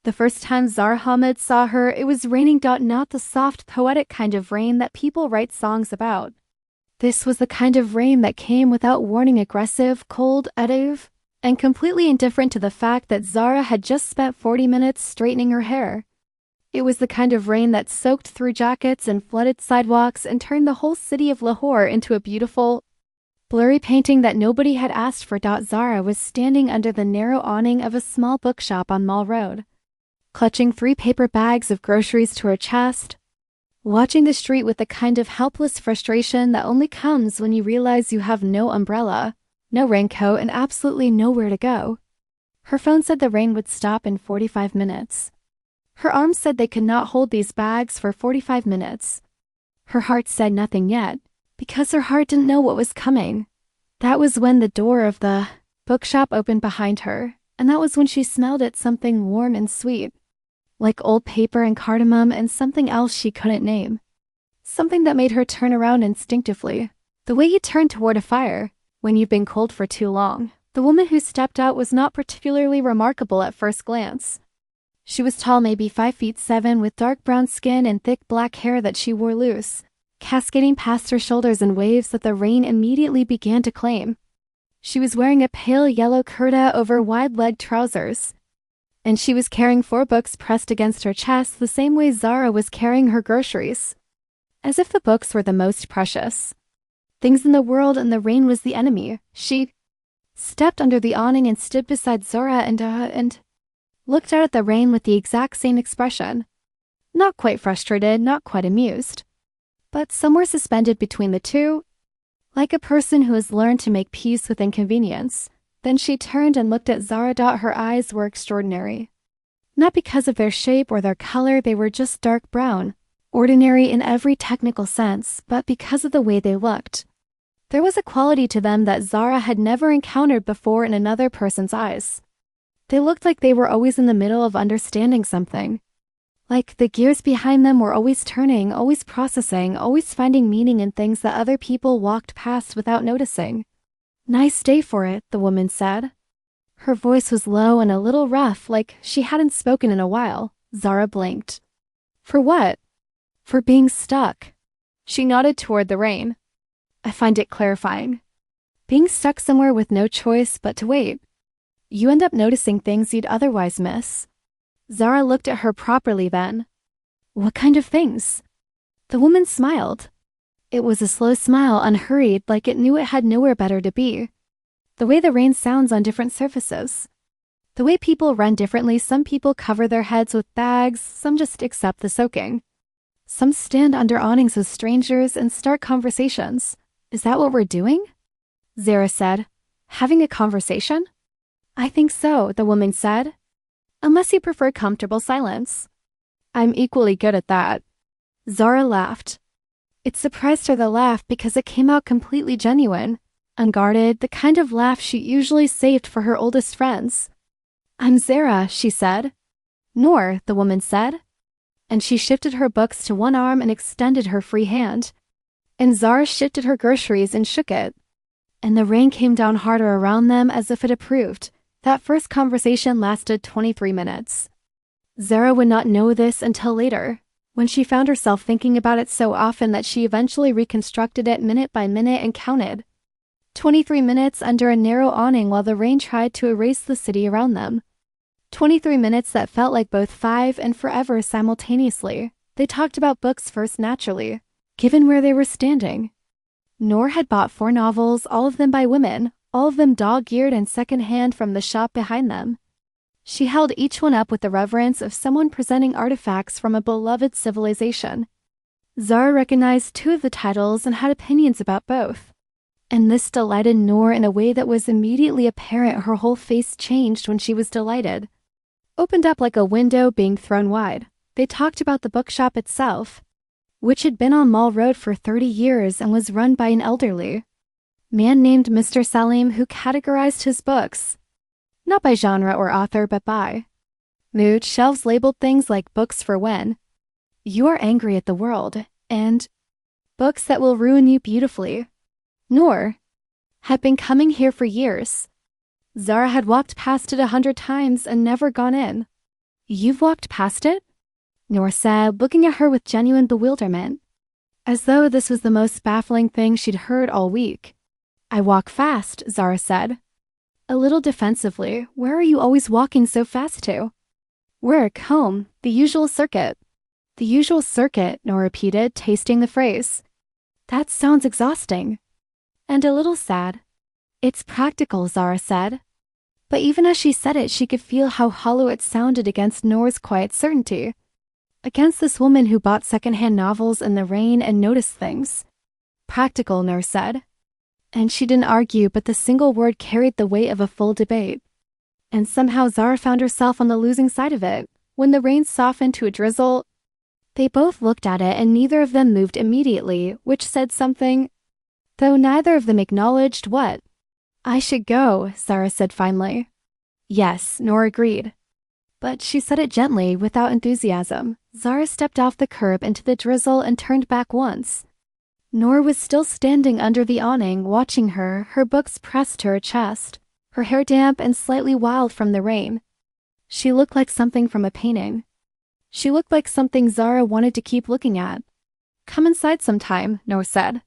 The first time Zara Hamid saw her, it was raining. Not the soft, poetic kind of rain that people write songs about. This was the kind of rain that came without warning, aggressive, cold, eddive, and completely indifferent to the fact that Zara had just spent 40 minutes straightening her hair. It was the kind of rain that soaked through jackets and flooded sidewalks and turned the whole city of Lahore into a beautiful, blurry painting that nobody had asked for. Zara was standing under the narrow awning of a small bookshop on Mall Road, clutching 3 paper bags of groceries to her chest, watching the street with the kind of helpless frustration that only comes when you realize you have no umbrella, no raincoat, and absolutely nowhere to go. Her phone said the rain would stop in 45 minutes. Her arms said they could not hold these bags for 45 minutes. Her heart said nothing yet, because her heart didn't know what was coming. That was when the door of the bookshop opened behind her, and that was when she smelled it, something warm and sweet, like old paper and cardamom and something else she couldn't name. Something that made her turn around instinctively, the way you turn toward a fire when you've been cold for too long. The woman who stepped out was not particularly remarkable at first glance. She was tall, maybe 5'7", with dark brown skin and thick black hair that she wore loose, cascading past her shoulders in waves that the rain immediately began to claim. She was wearing a pale yellow kurta over wide-legged trousers, and she was carrying 4 books pressed against her chest the same way Zara was carrying her groceries, as if the books were the most precious things in the world and the rain was the enemy. She stepped under the awning and stood beside Zara and looked out at the rain with the exact same expression. Not quite frustrated, not quite amused, but somewhere suspended between the two, like a person who has learned to make peace with inconvenience. Then she turned and looked at Zara. Her eyes were extraordinary. Not because of their shape or their color, they were just dark brown, ordinary in every technical sense, but because of the way they looked. There was a quality to them that Zara had never encountered before in another person's eyes. They looked like they were always in the middle of understanding something. Like the gears behind them were always turning, always processing, always finding meaning in things that other people walked past without noticing. "Nice day for it," the woman said. Her voice was low and a little rough, like she hadn't spoken in a while. Zara blinked. "For what?" "For being stuck." She nodded toward the rain. "I find it clarifying. Being stuck somewhere with no choice but to wait. You end up noticing things you'd otherwise miss." Zara looked at her properly then. "What kind of things?" The woman smiled. It was a slow smile, unhurried, like it knew it had nowhere better to be. The way the rain sounds on different surfaces. The way people run differently. Some people cover their heads with bags, some just accept the soaking. Some stand under awnings with strangers and start conversations. "Is that what we're doing?" Zara said. "Having a conversation?" "I think so," the woman said. "Unless you prefer comfortable silence." "I'm equally good at that." Zara laughed. It surprised her, the laugh, because it came out completely genuine, unguarded, the kind of laugh she usually saved for her oldest friends. "I'm Zara," she said. "Noor," the woman said. And she shifted her books to one arm and extended her free hand. And Zara shifted her groceries and shook it. And the rain came down harder around them as if it approved. That first conversation lasted 23 minutes. Zara would not know this until later, when she found herself thinking about it so often that she eventually reconstructed it minute by minute and counted. 23 minutes under a narrow awning while the rain tried to erase the city around them. 23 minutes that felt like both 5 and forever simultaneously. They talked about books first naturally, given where they were standing. Noor had bought 4 novels, all of them by women, all of them dog-eared and second-hand from the shop behind them. She held each one up with the reverence of someone presenting artifacts from a beloved civilization. Zara recognized 2 of the titles and had opinions about both. And this delighted Noor in a way that was immediately apparent. Her whole face changed when she was delighted. Opened up like a window being thrown wide. They talked about the bookshop itself, which had been on Mall Road for 30 years and was run by an elderly man named Mr. Salim, who categorized his books, not by genre or author, but by mood. Shelves labeled things like books for when you are angry at the world, and books that will ruin you beautifully. Noor had been coming here for years. Zara had walked past it 100 times and never gone in. You've walked past it? Noor said, looking at her with genuine bewilderment, as though this was the most baffling thing she'd heard all week. I walk fast, Zara said. A little defensively, where are you always walking so fast to? Work, home, the usual circuit. The usual circuit, Noor repeated, tasting the phrase. That sounds exhausting. And a little sad. It's practical, Zara said. But even as she said it, she could feel how hollow it sounded against Noor's quiet certainty. Against this woman who bought secondhand novels in the rain and noticed things. Practical, Noor said. And she didn't argue, but the single word carried the weight of a full debate. And somehow Zara found herself on the losing side of it. When the rain softened to a drizzle, they both looked at it and neither of them moved immediately, which said something, though neither of them acknowledged what. I should go, Zara said finally. Yes, Noor agreed. But she said it gently, without enthusiasm. Zara stepped off the curb into the drizzle and turned back once. Noor was still standing under the awning, watching her, her books pressed to her chest, her hair damp and slightly wild from the rain. She looked like something from a painting. She looked like something Zara wanted to keep looking at. Come inside sometime, Noor said.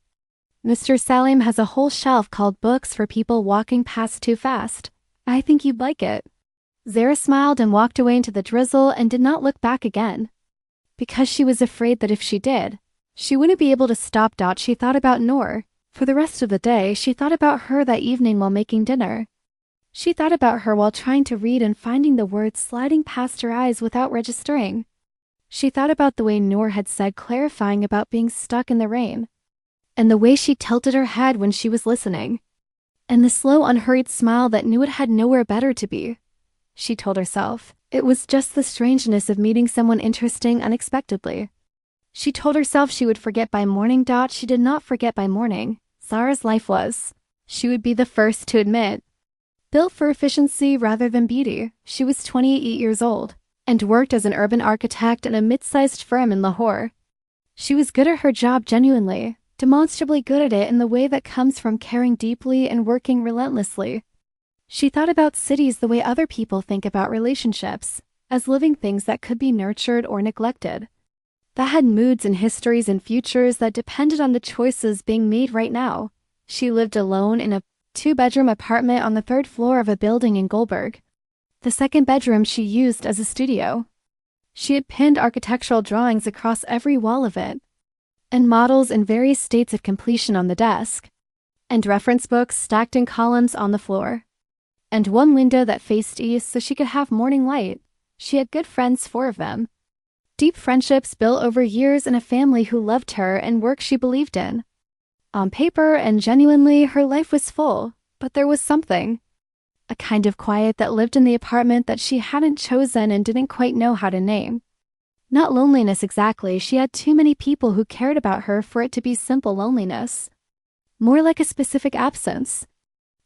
Mr. Salim has a whole shelf called Books for People Walking Past Too Fast. I think you'd like it. Zara smiled and walked away into the drizzle and did not look back again. Because she was afraid that if she did, she wouldn't be able to stop. She thought about Noor. For the rest of the day, she thought about her that evening while making dinner. She thought about her while trying to read and finding the words sliding past her eyes without registering. She thought about the way Noor had said, clarifying about being stuck in the rain, and the way she tilted her head when she was listening, and the slow, unhurried smile that knew it had nowhere better to be. She told herself, it was just the strangeness of meeting someone interesting unexpectedly. She told herself she would forget by morning. She did not forget by morning. Zara's life was, she would be the first to admit, built for efficiency rather than beauty. She was 28 years old and worked as an urban architect in a mid-sized firm in Lahore. She was good at her job, genuinely, demonstrably good at it in the way that comes from caring deeply and working relentlessly. She thought about cities the way other people think about relationships, as living things that could be nurtured or neglected, that had moods and histories and futures that depended on the choices being made right now. She lived alone in a 2-bedroom apartment on the 3rd floor of a building in Goldberg. The 2nd bedroom she used as a studio. She had pinned architectural drawings across every wall of it, and models in various states of completion on the desk, and reference books stacked in columns on the floor, and one window that faced east so she could have morning light. She had good friends, 4 of them. Deep friendships built over years, and a family who loved her and work she believed in. On paper and genuinely, her life was full, but there was something, a kind of quiet that lived in the apartment that she hadn't chosen and didn't quite know how to name. Not loneliness exactly, she had too many people who cared about her for it to be simple loneliness. More like a specific absence.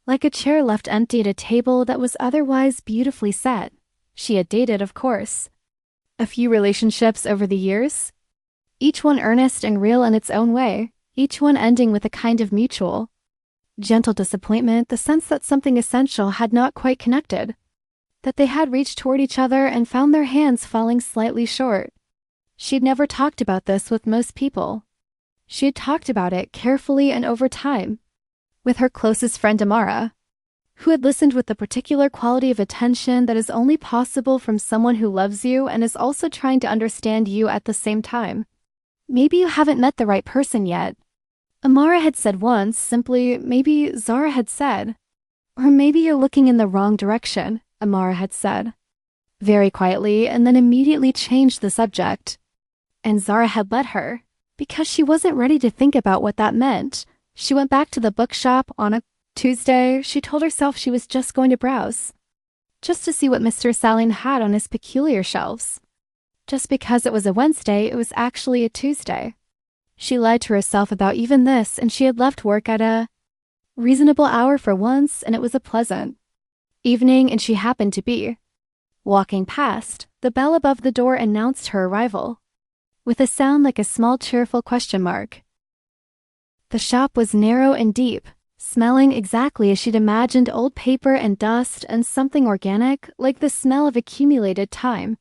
Like a chair left empty at a table that was otherwise beautifully set. She had dated, of course, a few relationships over the years, each one earnest and real in its own way, each one ending with a kind of mutual, gentle disappointment, the sense that something essential had not quite connected, that they had reached toward each other and found their hands falling slightly short. She'd never talked about this with most people. She had talked about it carefully and over time, with her closest friend Amara, who had listened with the particular quality of attention that is only possible from someone who loves you and is also trying to understand you at the same time. Maybe you haven't met the right person yet, Amara had said once, simply. Maybe Zara had said. Or maybe you're looking in the wrong direction, Amara had said, very quietly, and then immediately changed the subject. And Zara had let her, because she wasn't ready to think about what that meant. She went back to the bookshop on a Tuesday. She told herself she was just going to browse, just to see what Mr. Salim had on his peculiar shelves. Just because it was a Wednesday, it was actually a Tuesday. She lied to herself about even this, and she had left work at a reasonable hour for once, and it was a pleasant evening, and she happened to be walking past. The bell above the door announced her arrival, with a sound like a small cheerful question mark. The shop was narrow and deep, smelling exactly as she'd imagined, old paper and dust and something organic, like the smell of accumulated time.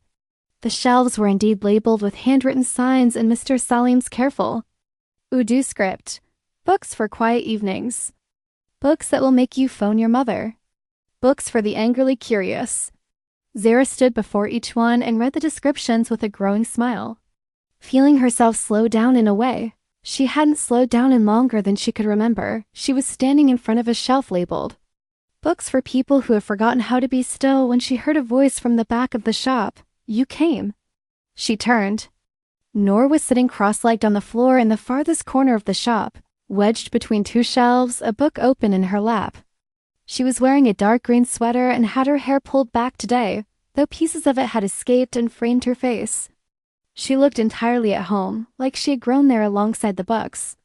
The shelves were indeed labeled with handwritten signs in Mr. Salim's careful Urdu script. Books for quiet evenings. Books that will make you phone your mother. Books for the angrily curious. Zara stood before each one and read the descriptions with a growing smile, feeling herself slow down in a way. She hadn't slowed down in longer than she could remember. She was standing in front of a shelf labeled Books for people who have forgotten how to be still when she heard a voice from the back of the shop. You came. She turned. Noor was sitting cross-legged on the floor in the farthest corner of the shop, wedged between two shelves, a book open in her lap. She was wearing a dark green sweater and had her hair pulled back today, though pieces of it had escaped and framed her face. She looked entirely at home, like she had grown there alongside the books.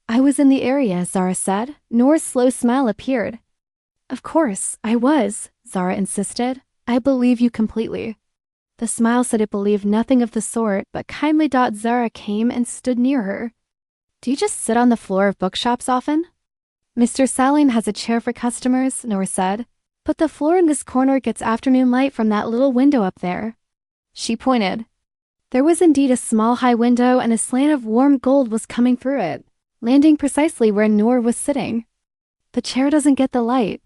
I was in the area, Zara said. Noor's slow smile appeared. Of course, I was, Zara insisted. I believe you completely. The smile said it believed nothing of the sort, but kindly. Zara came and stood near her. Do you just sit on the floor of bookshops often? Mr. Salim has a chair for customers, Noor said, but the floor in this corner gets afternoon light from that little window up there. She pointed. There was indeed a small high window, and a slant of warm gold was coming through it, landing precisely where Noor was sitting. The chair doesn't get the light,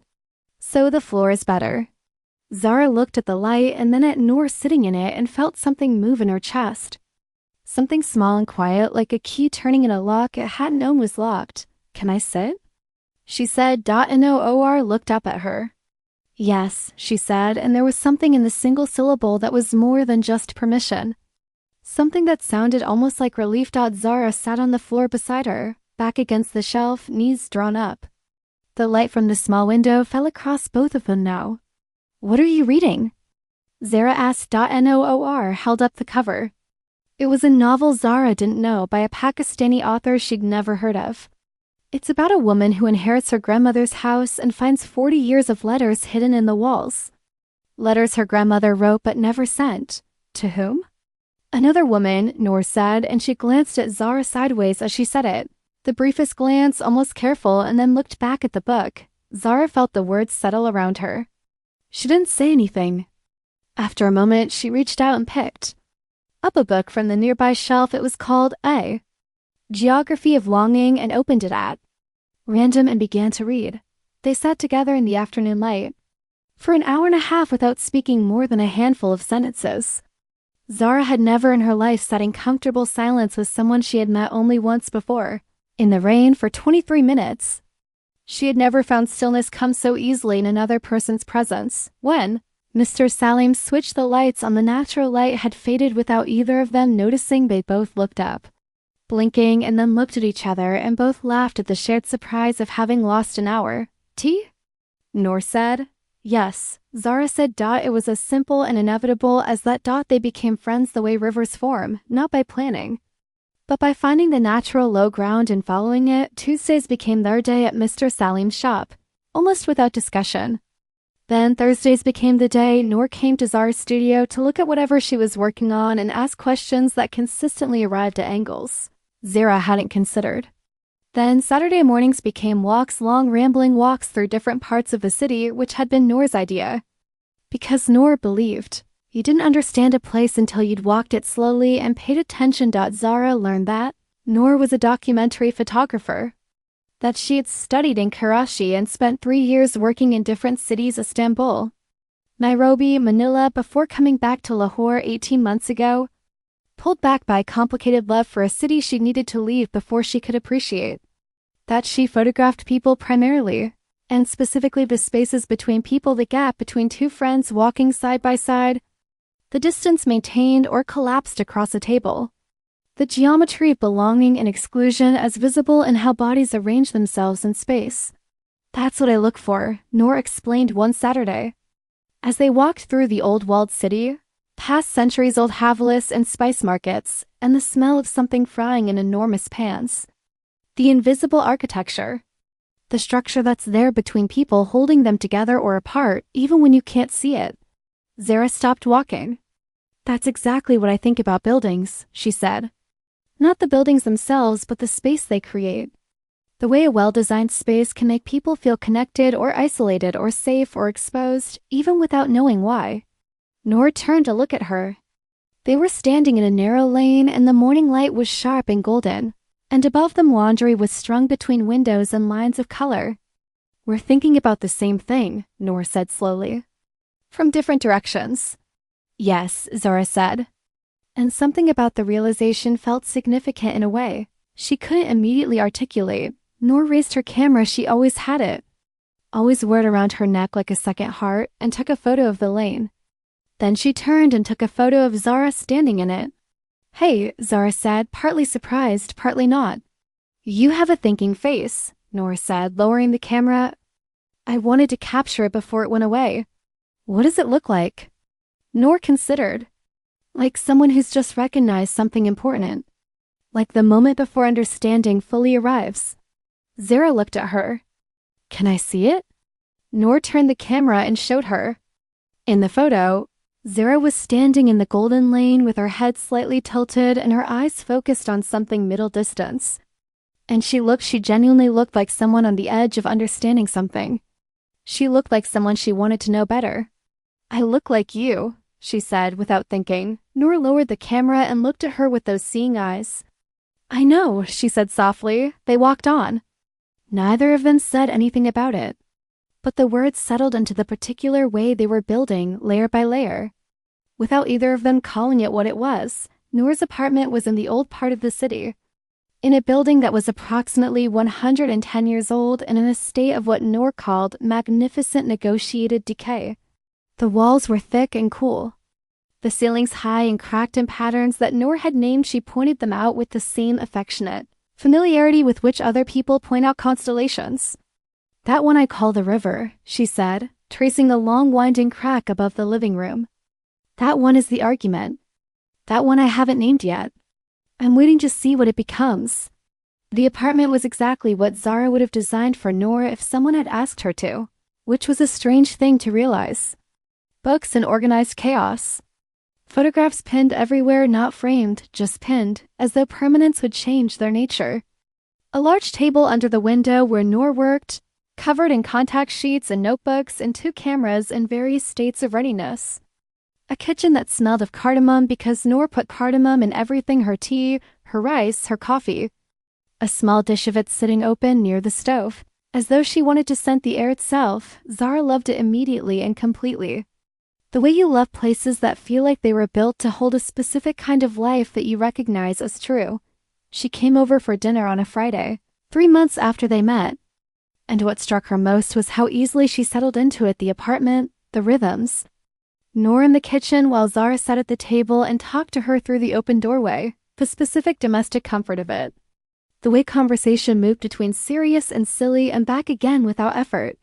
so the floor is better. Zara looked at the light and then at Noor sitting in it and felt something move in her chest. Something small and quiet, like a key turning in a lock it hadn't known was locked. Can I sit? She said. Noor looked up at her. Yes, she said, and there was something in the single syllable that was more than just permission. Something that sounded almost like relief. Zara sat on the floor beside her, back against the shelf, knees drawn up. The light from the small window fell across both of them now. What are you reading? Zara asked. Noor held up the cover. It was a novel Zara didn't know by a Pakistani author she'd never heard of. It's about a woman who inherits her grandmother's house and finds 40 years of letters hidden in the walls. Letters her grandmother wrote but never sent. To whom? Another woman, Noor said, and she glanced at Zara sideways as she said it. The briefest glance, almost careful, and then looked back at the book. Zara felt the words settle around her. She didn't say anything. After a moment, she reached out and picked up a book from the nearby shelf. It was called A Geography of Longing, and opened it at random and began to read. They sat together in the afternoon light for an hour and a half without speaking more than a handful of sentences. Zara had never in her life sat in comfortable silence with someone she had met only once before, in the rain for 23 minutes. She had never found stillness come so easily in another person's presence. When Mr. Salim switched the lights on, the natural light had faded without either of them noticing. They both looked up, blinking, and then looked at each other, and both laughed at the shared surprise of having lost an hour. Tea? Noor said. Yes, Zara said. It was as simple and inevitable as that. They became friends the way rivers form, not by planning, but by finding the natural low ground and following it. Tuesdays became their day at Mr. Salim's shop, almost without discussion. Then Thursdays became the day Noor came to Zara's studio to look at whatever she was working on and ask questions that consistently arrived at angles Zara hadn't considered. Then Saturday mornings became walks, long rambling walks through different parts of the city, which had been Noor's idea. Because Noor believed you didn't understand a place until you'd walked it slowly and paid attention. Zara learned that Noor was a documentary photographer, that she had studied in Karachi and spent 3 years working in different cities: Istanbul, Nairobi, Manila, before coming back to Lahore 18 months ago, pulled back by a complicated love for a city she needed to leave before she could appreciate. That she photographed people primarily, and specifically the spaces between people, the gap between two friends walking side by side, the distance maintained or collapsed across a table, the geometry of belonging and exclusion as visible in how bodies arrange themselves in space. That's what I look for, Noor explained one Saturday. As they walked through the old walled city, past centuries-old Havalis and spice markets, and the smell of something frying in enormous pans. The invisible architecture. The structure that's there between people, holding them together or apart, even when you can't see it. Zara stopped walking. That's exactly what I think about buildings, she said. Not the buildings themselves, but the space they create. The way a well-designed space can make people feel connected or isolated or safe or exposed, even without knowing why. Noor turned to look at her. They were standing in a narrow lane and the morning light was sharp and golden, and above them laundry was strung between windows and lines of color. "We're thinking about the same thing," Noor said slowly. "From different directions." "Yes," Zara said. And something about the realization felt significant in a way she couldn't immediately articulate. Noor raised her camera. She always had it. Always wore it around her neck like a second heart, and took a photo of the lane. Then she turned and took a photo of Zara standing in it. "Hey," Zara said, partly surprised, partly not. "You have a thinking face," Noor said, lowering the camera. "I wanted to capture it before it went away." "What does it look like?" Noor considered. "Like someone who's just recognized something important. Like the moment before understanding fully arrives." Zara looked at her. "Can I see it?" Noor turned the camera and showed her. In the photo, Zara was standing in the golden lane with her head slightly tilted and her eyes focused on something middle distance. And she genuinely looked like someone on the edge of understanding something. She looked like someone she wanted to know better. "I look like you," she said without thinking. Noor lowered the camera and looked at her with those seeing eyes. "I know," she said softly. They walked on. Neither of them said anything about it. But the words settled into the particular way they were building, layer by layer. Without either of them calling it what it was, Noor's apartment was in the old part of the city, in a building that was approximately 110 years old and in a state of what Noor called magnificent negotiated decay. The walls were thick and cool. The ceilings high and cracked in patterns that Noor had named. She pointed them out with the same affectionate familiarity with which other people point out constellations. "That one I call the river," she said, tracing a long winding crack above the living room. "That one is the argument. That one I haven't named yet. I'm waiting to see what it becomes." The apartment was exactly what Zara would have designed for Noor if someone had asked her to, which was a strange thing to realize. Books and organized chaos. Photographs pinned everywhere, not framed, just pinned, as though permanence would change their nature. A large table under the window where Noor worked, covered in contact sheets and notebooks, and 2 cameras in various states of readiness. A kitchen that smelled of cardamom because Noor put cardamom in everything: her tea, her rice, her coffee. A small dish of it sitting open near the stove, as though she wanted to scent the air itself. Zara loved it immediately and completely. The way you love places that feel like they were built to hold a specific kind of life that you recognize as true. She came over for dinner on a Friday, 3 months after they met. And what struck her most was how easily she settled into it: the apartment, the rhythms. Noor in the kitchen while Zara sat at the table and talked to her through the open doorway, the specific domestic comfort of it. The way conversation moved between serious and silly and back again without effort.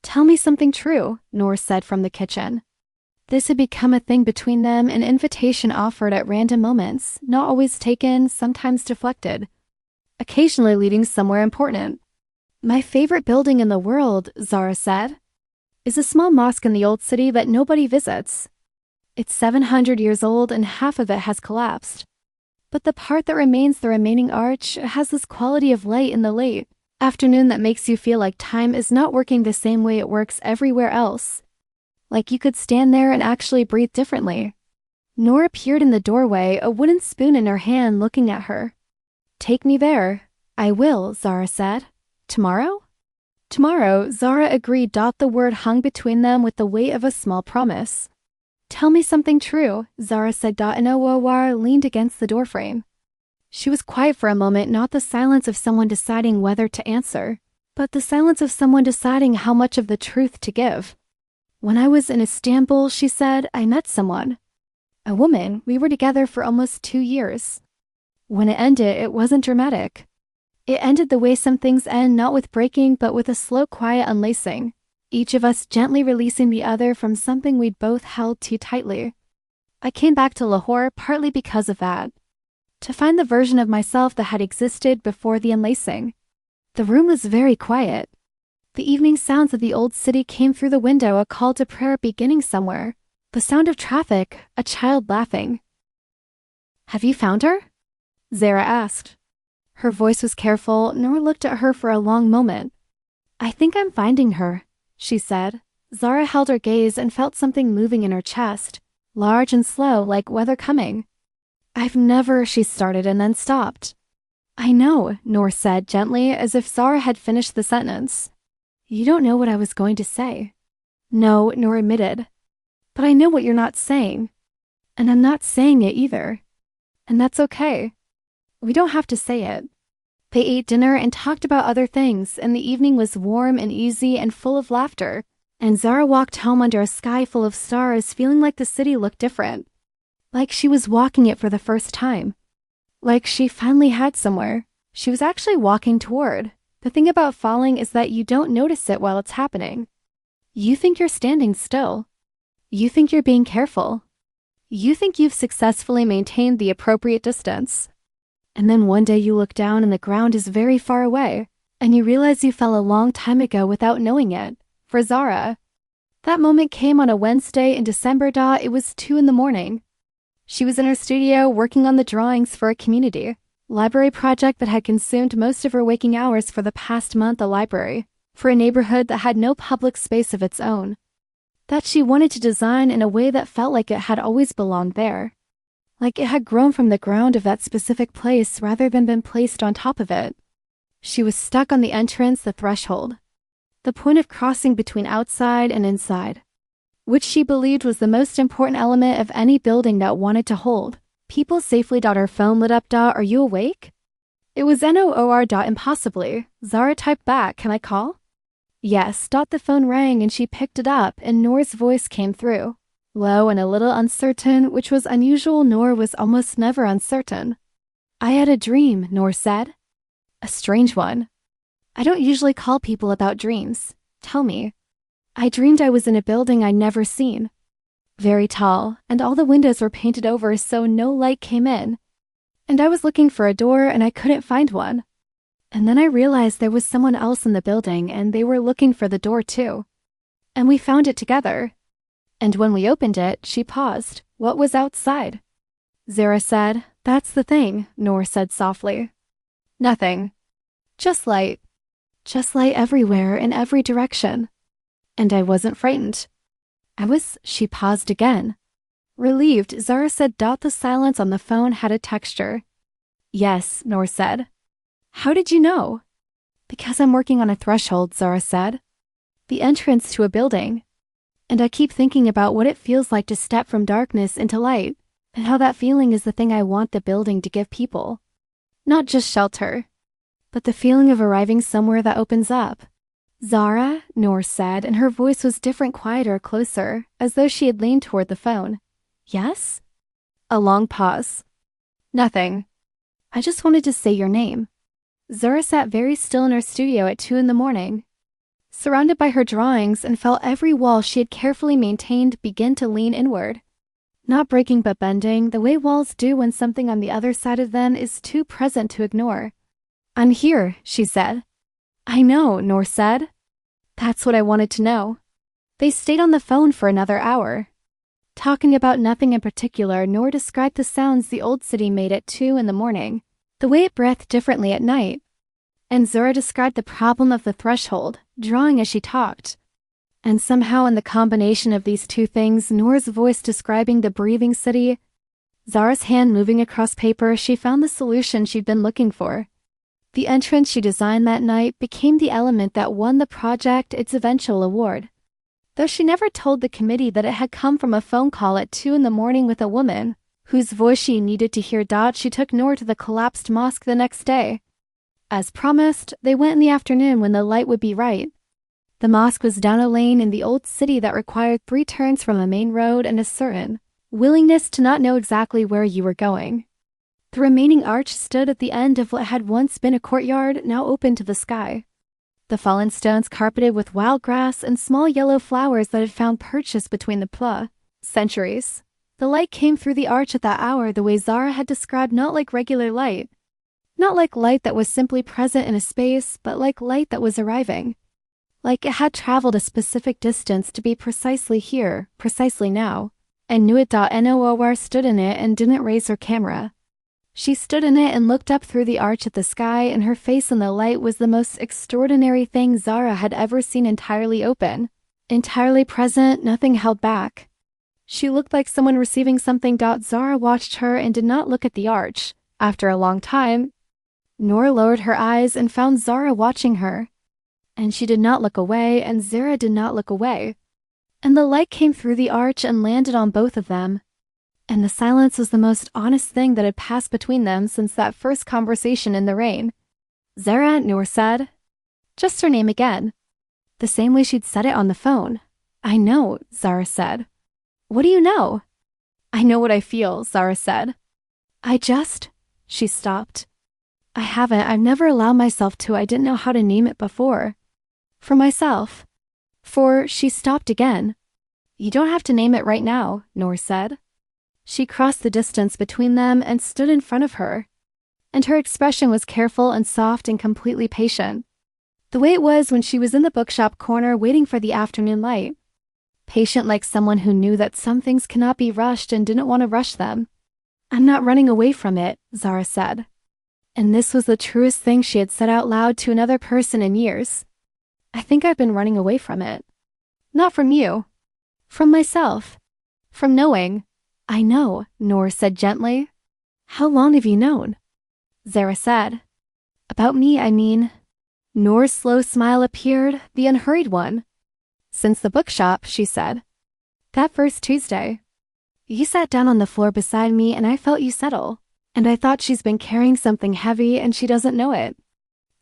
"Tell me something true," Noor said from the kitchen. This had become a thing between them, an invitation offered at random moments, not always taken, sometimes deflected, occasionally leading somewhere important. "My favorite building in the world," Zara said, "is a small mosque in the old city that nobody visits. It's 700 years old and half of it has collapsed. But the part that remains, the remaining arch, has this quality of light in the late afternoon that makes you feel like time is not working the same way it works everywhere else. Like you could stand there and actually breathe differently." Noor appeared in the doorway, a wooden spoon in her hand, looking at her. "Take me there." "I will," Zara said. "Tomorrow?" "Tomorrow," Zara agreed. The word hung between them with the weight of a small promise. "Tell me something true," Zara said. Noor leaned against the doorframe. She was quiet for a moment, not the silence of someone deciding whether to answer, but the silence of someone deciding how much of the truth to give. "When I was in Istanbul," she said, "I met someone. A woman. We were together for almost 2 years. When it ended, it wasn't dramatic. It ended the way some things end, not with breaking, but with a slow, quiet unlacing. Each of us gently releasing the other from something we'd both held too tightly. I came back to Lahore partly because of that. To find the version of myself that had existed before the unlacing." The room was very quiet. The evening sounds of the old city came through the window, a call to prayer beginning somewhere, the sound of traffic, a child laughing. "Have you found her?" Zara asked. Her voice was careful. Noor looked at her for a long moment. "I think I'm finding her," she said. Zara held her gaze and felt something moving in her chest, large and slow, like weather coming. I've never, she started and then stopped. I know, Noor said gently, as if Zara had finished the sentence. You don't know what I was going to say. No, Noor admitted. But I know what you're not saying. And I'm not saying it either. And that's okay. We don't have to say it. They ate dinner and talked about other things, and the evening was warm and easy and full of laughter, and Zara walked home under a sky full of stars, feeling like the city looked different. Like she was walking it for the first time. Like she finally had somewhere she was actually walking toward. The thing about falling is that you don't notice it while it's happening. You think you're standing still. You think you're being careful. You think you've successfully maintained the appropriate distance. And then one day you look down and the ground is very far away, and you realize you fell a long time ago without knowing it. For Zara, that moment came on a Wednesday in December. It was 2 a.m. She was in her studio working on the drawings for a community library project that had consumed most of her waking hours for the past month. A library for a neighborhood that had no public space of its own, that she wanted to design in a way that felt like it had always belonged there. Like it had grown from the ground of that specific place rather than been placed on top of it. She was stuck on the entrance, the threshold, the point of crossing between outside and inside, which she believed was the most important element of any building that wanted to hold people safely. Her phone lit up. Are you awake? It was Noor. Impossibly. Zara typed back, can I call? Yes. The phone rang and she picked it up and Noor's voice came through. Low and a little uncertain, which was unusual. Noor was almost never uncertain. I had a dream, Noor said. A strange one. I don't usually call people about dreams. Tell me. I dreamed I was in a building I'd never seen. Very tall, and all the windows were painted over so no light came in. And I was looking for a door and I couldn't find one. And then I realized there was someone else in the building and they were looking for the door too. And we found it together. And when we opened it, she paused. What was outside? Zara said, That's the thing, Noor said softly. Nothing. Just light. Just light everywhere in every direction. And I wasn't frightened. She paused again. Relieved, Zara said. The silence on the phone had a texture. Yes, Noor said. How did you know? Because I'm working on a threshold, Zara said. The entrance to a building. And I keep thinking about what it feels like to step from darkness into light, and how that feeling is the thing I want the building to give people. Not just shelter, but the feeling of arriving somewhere that opens up. Zara, Noor said, and her voice was different, quieter, closer, as though she had leaned toward the phone. Yes? A long pause. Nothing. I just wanted to say your name. Zara sat very still in her studio at 2 a.m. Surrounded by her drawings, and felt every wall she had carefully maintained begin to lean inward. Not breaking but bending, the way walls do when something on the other side of them is too present to ignore. I'm here, she said. I know, Noor said. That's what I wanted to know. They stayed on the phone for another hour. Talking about nothing in particular, Noor described the sounds the old city made at 2 a.m, the way it breathed differently at night. And Zara described the problem of the threshold, drawing as she talked. And somehow in the combination of these two things, Noor's voice describing the breathing city, Zara's hand moving across paper, she found the solution she'd been looking for. The entrance she designed that night became the element that won the project its eventual award. Though she never told the committee that it had come from a phone call at 2 a.m. with a woman, whose voice she needed to hear. She took Noor to the collapsed mosque the next day. As promised, they went in the afternoon when the light would be right. The mosque was down a lane in the old city that required 3 turns from a main road and a certain willingness to not know exactly where you were going. The remaining arch stood at the end of what had once been a courtyard, now open to the sky. The fallen stones carpeted with wild grass and small yellow flowers that had found purchase between the centuries. The light came through the arch at that hour the way Zara had described, not like regular light. Not like light that was simply present in a space, but like light that was arriving. Like it had traveled a specific distance to be precisely here, precisely now, and knew it. Noor stood in it and didn't raise her camera. She stood in it and looked up through the arch at the sky, and her face in the light was the most extraordinary thing Zara had ever seen, entirely open, entirely present, nothing held back. She looked like someone receiving something. Zara watched her and did not look at the arch. After a long time, Noor lowered her eyes and found Zara watching her. And she did not look away, and Zara did not look away. And the light came through the arch and landed on both of them. And the silence was the most honest thing that had passed between them since that first conversation in the rain. Zara and Noor said, just her name again, the same way she'd said it on the phone. I know, Zara said. What do you know? I know what I feel, Zara said. She stopped. I've never allowed myself to. I didn't know how to name it before. For myself. She stopped again. You don't have to name it right now, Noor said. She crossed the distance between them and stood in front of her. And her expression was careful and soft and completely patient. The way it was when she was in the bookshop corner waiting for the afternoon light. Patient like someone who knew that some things cannot be rushed and didn't want to rush them. I'm not running away from it, Zara said. And this was the truest thing she had said out loud to another person in years. I think I've been running away from it. Not from you. From myself. From knowing. I know, Noor said gently. How long have you known? Zara said. About me, I mean. Noor's slow smile appeared, the unhurried one. Since the bookshop, she said. That first Tuesday. You sat down on the floor beside me and I felt you settle. And I thought she's been carrying something heavy and she doesn't know it.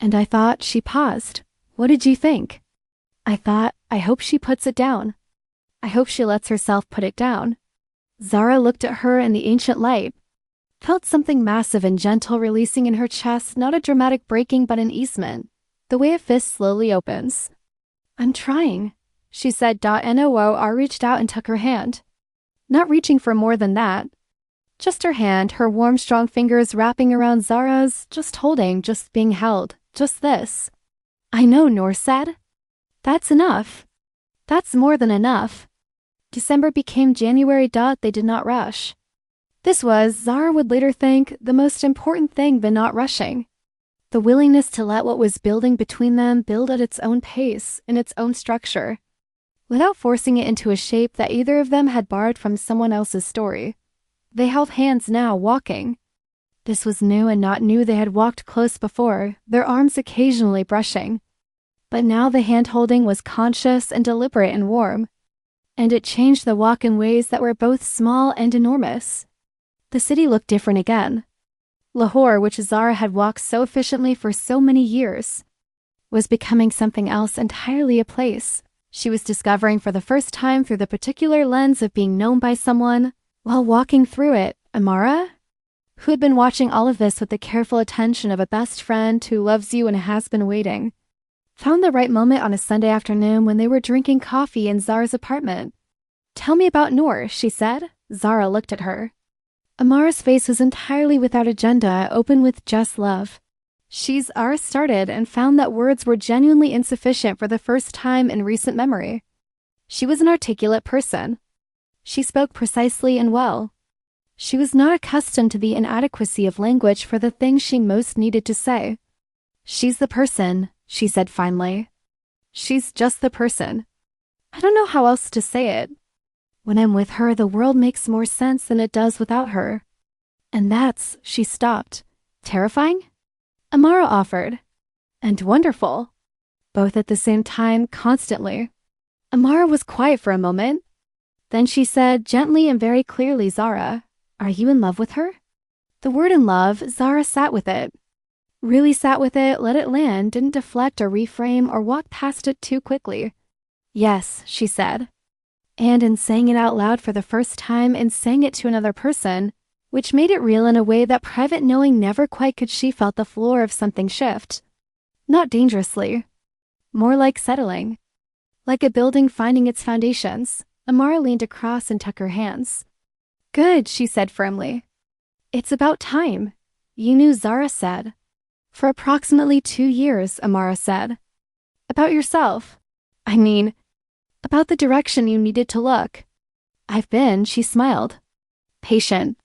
And I thought she paused. What did you think? I thought, I hope she puts it down. I hope she lets herself put it down. Zara looked at her in the ancient light. Felt something massive and gentle releasing in her chest, not a dramatic breaking but an easement. The way a fist slowly opens. I'm trying, she said. Noor reached out and took her hand. Not reaching for more than that. Just her hand, her warm, strong fingers wrapping around Zara's, just holding, just being held, just this. I know, Noor said. That's enough. That's more than enough. December became January. They did not rush. This was, Zara would later think, the most important thing but not rushing. The willingness to let what was building between them build at its own pace, in its own structure, without forcing it into a shape that either of them had borrowed from someone else's story. They held hands now, walking. This was new and not new. They had walked close before, their arms occasionally brushing. But now the hand-holding was conscious and deliberate and warm. And it changed the walk in ways that were both small and enormous. The city looked different again. Lahore, which Zara had walked so efficiently for so many years, was becoming something else entirely, a place she was discovering for the first time through the particular lens of being known by someone. While walking through it, Amara, who had been watching all of this with the careful attention of a best friend who loves you and has been waiting, found the right moment on a Sunday afternoon when they were drinking coffee in Zara's apartment. Tell me about Noor, she said. Zara looked at her. Amara's face was entirely without agenda, open with just love. Zara started and found that words were genuinely insufficient for the first time in recent memory. She was an articulate person. She spoke precisely and well. She was not accustomed to the inadequacy of language for the things she most needed to say. She's the person, she said finally. She's just the person. I don't know how else to say it. When I'm with her, the world makes more sense than it does without her. And that's, she stopped. Terrifying? Amara offered. And wonderful. Both at the same time, constantly. Amara was quiet for a moment. Then she said, gently and very clearly, Zara, are you in love with her? The word in love, Zara sat with it. Really sat with it, let it land, didn't deflect or reframe or walk past it too quickly. Yes, she said. And in saying it out loud for the first time and saying it to another person, which made it real in a way that private knowing never quite could, she felt the floor of something shift. Not dangerously. More like settling. Like a building finding its foundations. Amara leaned across and took her hands. Good, she said firmly. It's about time. You knew, Zara said. For approximately 2 years, Amara said. About yourself. I mean, about the direction you needed to look. I've been, she smiled. Patient.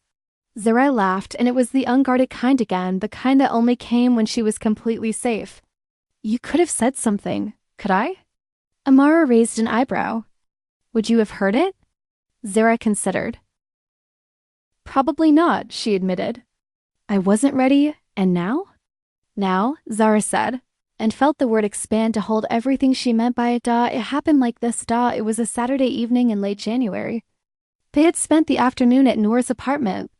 Zara laughed, and it was the unguarded kind again, the kind that only came when she was completely safe. You could have said something. Could I? Amara raised an eyebrow. Would you have heard it? Zara considered. Probably not, she admitted. I wasn't ready, and now? Now, Zara said, and felt the word expand to hold everything she meant by it. It happened like this. It was a Saturday evening in late January. They had spent the afternoon at Noor's apartment,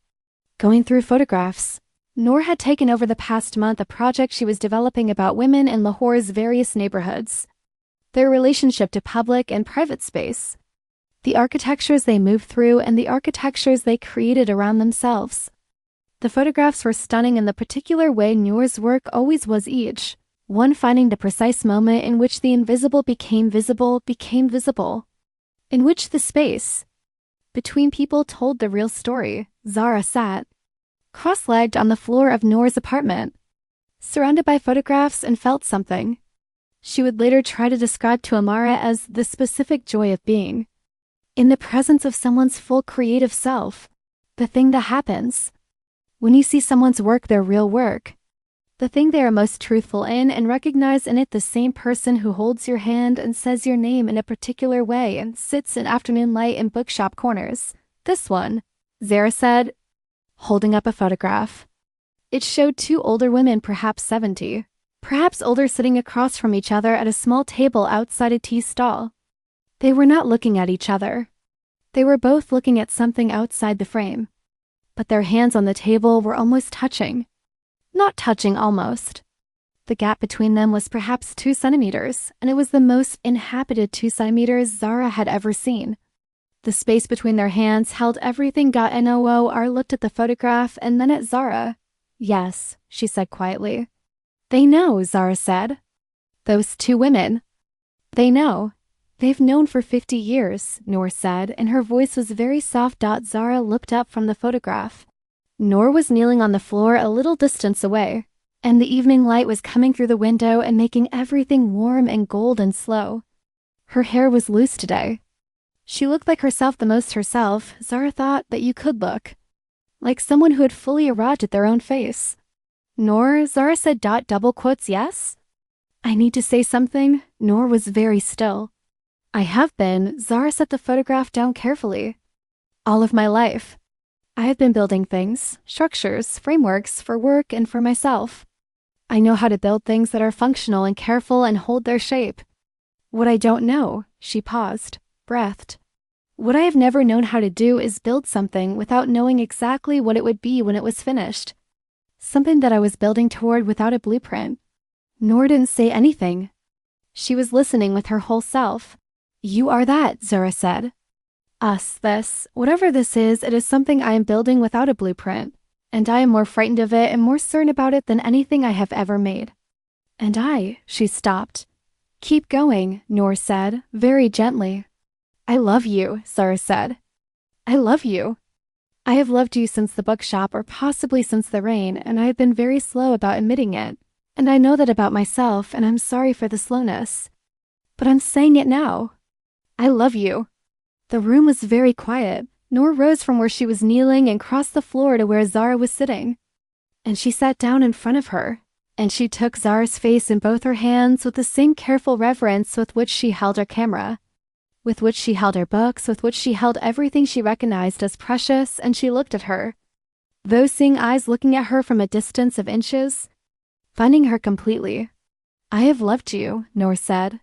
going through photographs. Noor had taken over the past month a project she was developing about women in Lahore's various neighborhoods, their relationship to public and private space, the architectures they moved through, and the architectures they created around themselves. The photographs were stunning in the particular way Noor's work always was, each one finding the precise moment in which the invisible became visible, in which the space between people told the real story. Zara sat, cross-legged on the floor of Noor's apartment, surrounded by photographs, and felt something she would later try to describe to Amara as the specific joy of being in the presence of someone's full creative self, the thing that happens when you see someone's work, their real work, the thing they are most truthful in, and recognize in it the same person who holds your hand and says your name in a particular way and sits in afternoon light in bookshop corners. This one, Zara said, holding up a photograph. It showed two older women, perhaps 70, perhaps older, sitting across from each other at a small table outside a tea stall. They were not looking at each other. They were both looking at something outside the frame. But their hands on the table were almost touching. Not touching, almost. The gap between them was perhaps 2 centimeters, and it was the most inhabited 2 centimeters Zara had ever seen. The space between their hands held everything. Noor looked at the photograph and then at Zara. Yes, she said quietly. They know, Zara said. Those 2 women. They know. They've known for 50 years, Noor said, and her voice was very soft. Zara looked up from the photograph. Noor was kneeling on the floor a little distance away, and the evening light was coming through the window and making everything warm and gold and slow. Her hair was loose today. She looked like herself, the most herself, Zara thought, that you could look. Like someone who had fully arrived at their own face. Noor, Zara said. Double quotes, yes? I need to say something. Noor was very still. I have been. Zara set the photograph down carefully. All of my life. I have been building things, structures, frameworks for work and for myself. I know how to build things that are functional and careful and hold their shape. What I don't know, she paused, breathed. What I have never known how to do is build something without knowing exactly what it would be when it was finished. Something that I was building toward without a blueprint. Noor didn't say anything. She was listening with her whole self. You are that, Zara said. Us, this, whatever this is, it is something I am building without a blueprint, and I am more frightened of it and more certain about it than anything I have ever made. And she stopped. Keep going, Noor said, very gently. I love you, Zara said. I love you. I have loved you since the bookshop, or possibly since the rain, and I have been very slow about admitting it, and I know that about myself, and I'm sorry for the slowness. But I'm saying it now. I love you. The room was very quiet. Noor rose from where she was kneeling and crossed the floor to where Zara was sitting. And she sat down in front of her, and she took Zara's face in both her hands with the same careful reverence with which she held her camera, with which she held her books, with which she held everything she recognized as precious, and she looked at her. Those seeing eyes looking at her from a distance of inches, finding her completely. I have loved you, Noor said.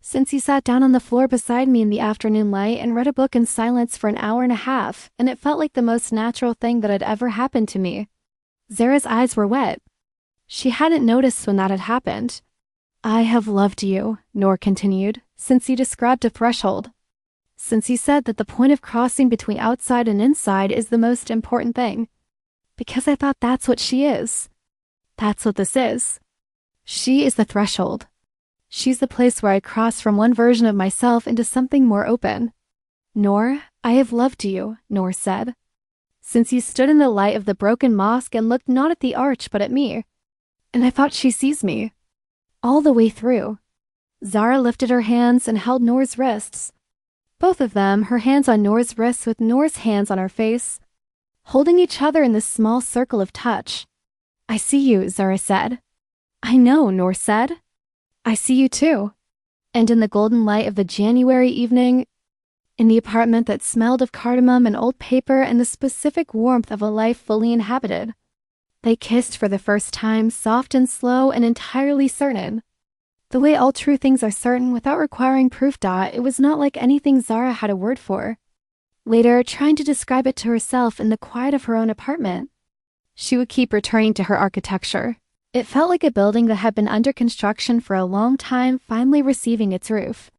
Since you sat down on the floor beside me in the afternoon light and read a book in silence for an hour and a half, and it felt like the most natural thing that had ever happened to me. Zara's eyes were wet. She hadn't noticed when that had happened. I have loved you, Noor continued, since you described a threshold. Since you said that the point of crossing between outside and inside is the most important thing. Because I thought that's what she is. That's what this is. She is the threshold. She's the place where I cross from one version of myself into something more open. Noor, I have loved you, Noor said. Since you stood in the light of the broken mosque and looked not at the arch but at me. And I thought she sees me. All the way through. Zara lifted her hands and held Noor's wrists. Both of them, her hands on Noor's wrists with Noor's hands on her face, holding each other in this small circle of touch. I see you, Zara said. I know, Noor said. I see you too. And in the golden light of the January evening, In the apartment that smelled of cardamom and old paper and the specific warmth of a life fully inhabited. They kissed for the first time, soft and slow and entirely certain. The way all true things are certain without requiring proof. It was not like anything Zara had a word for. Later, trying to describe it to herself in the quiet of her own apartment, she would keep returning to her architecture. It felt like a building that had been under construction for a long time, finally receiving its roof.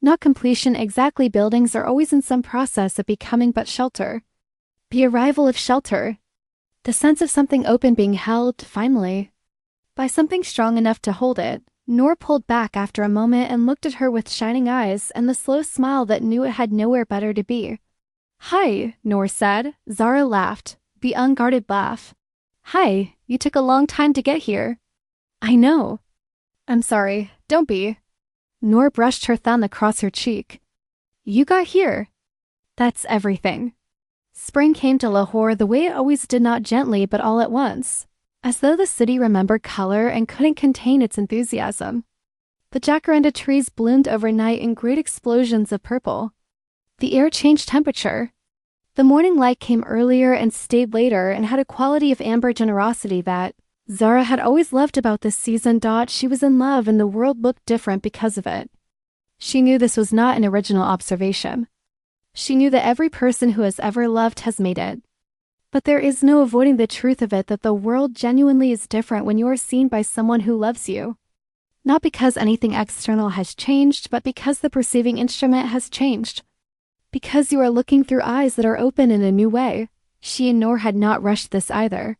Not completion exactly, buildings are always in some process of becoming but shelter. The arrival of shelter. The sense of something open being held, finally, by something strong enough to hold it. Noor pulled back after a moment and looked at her with shining eyes and the slow smile that knew it had nowhere better to be. "Hi," Noor said. Zara laughed, the unguarded laugh. "Hi, you took a long time to get here." "I know." "I'm sorry, don't be." Noor brushed her thumb across her cheek. "You got here. That's everything." Spring came to Lahore the way it always did, not gently but all at once, as though the city remembered color and couldn't contain its enthusiasm. The jacaranda trees bloomed overnight in great explosions of purple. The air changed temperature. The morning light came earlier and stayed later and had a quality of amber generosity that Zara had always loved about this season. She was in love and the world looked different because of it. She knew this was not an original observation. She knew that every person who has ever loved has made it. But there is no avoiding the truth of it that the world genuinely is different when you are seen by someone who loves you. Not because anything external has changed, but because the perceiving instrument has changed. Because you are looking through eyes that are open in a new way. She and Noor had not rushed this either.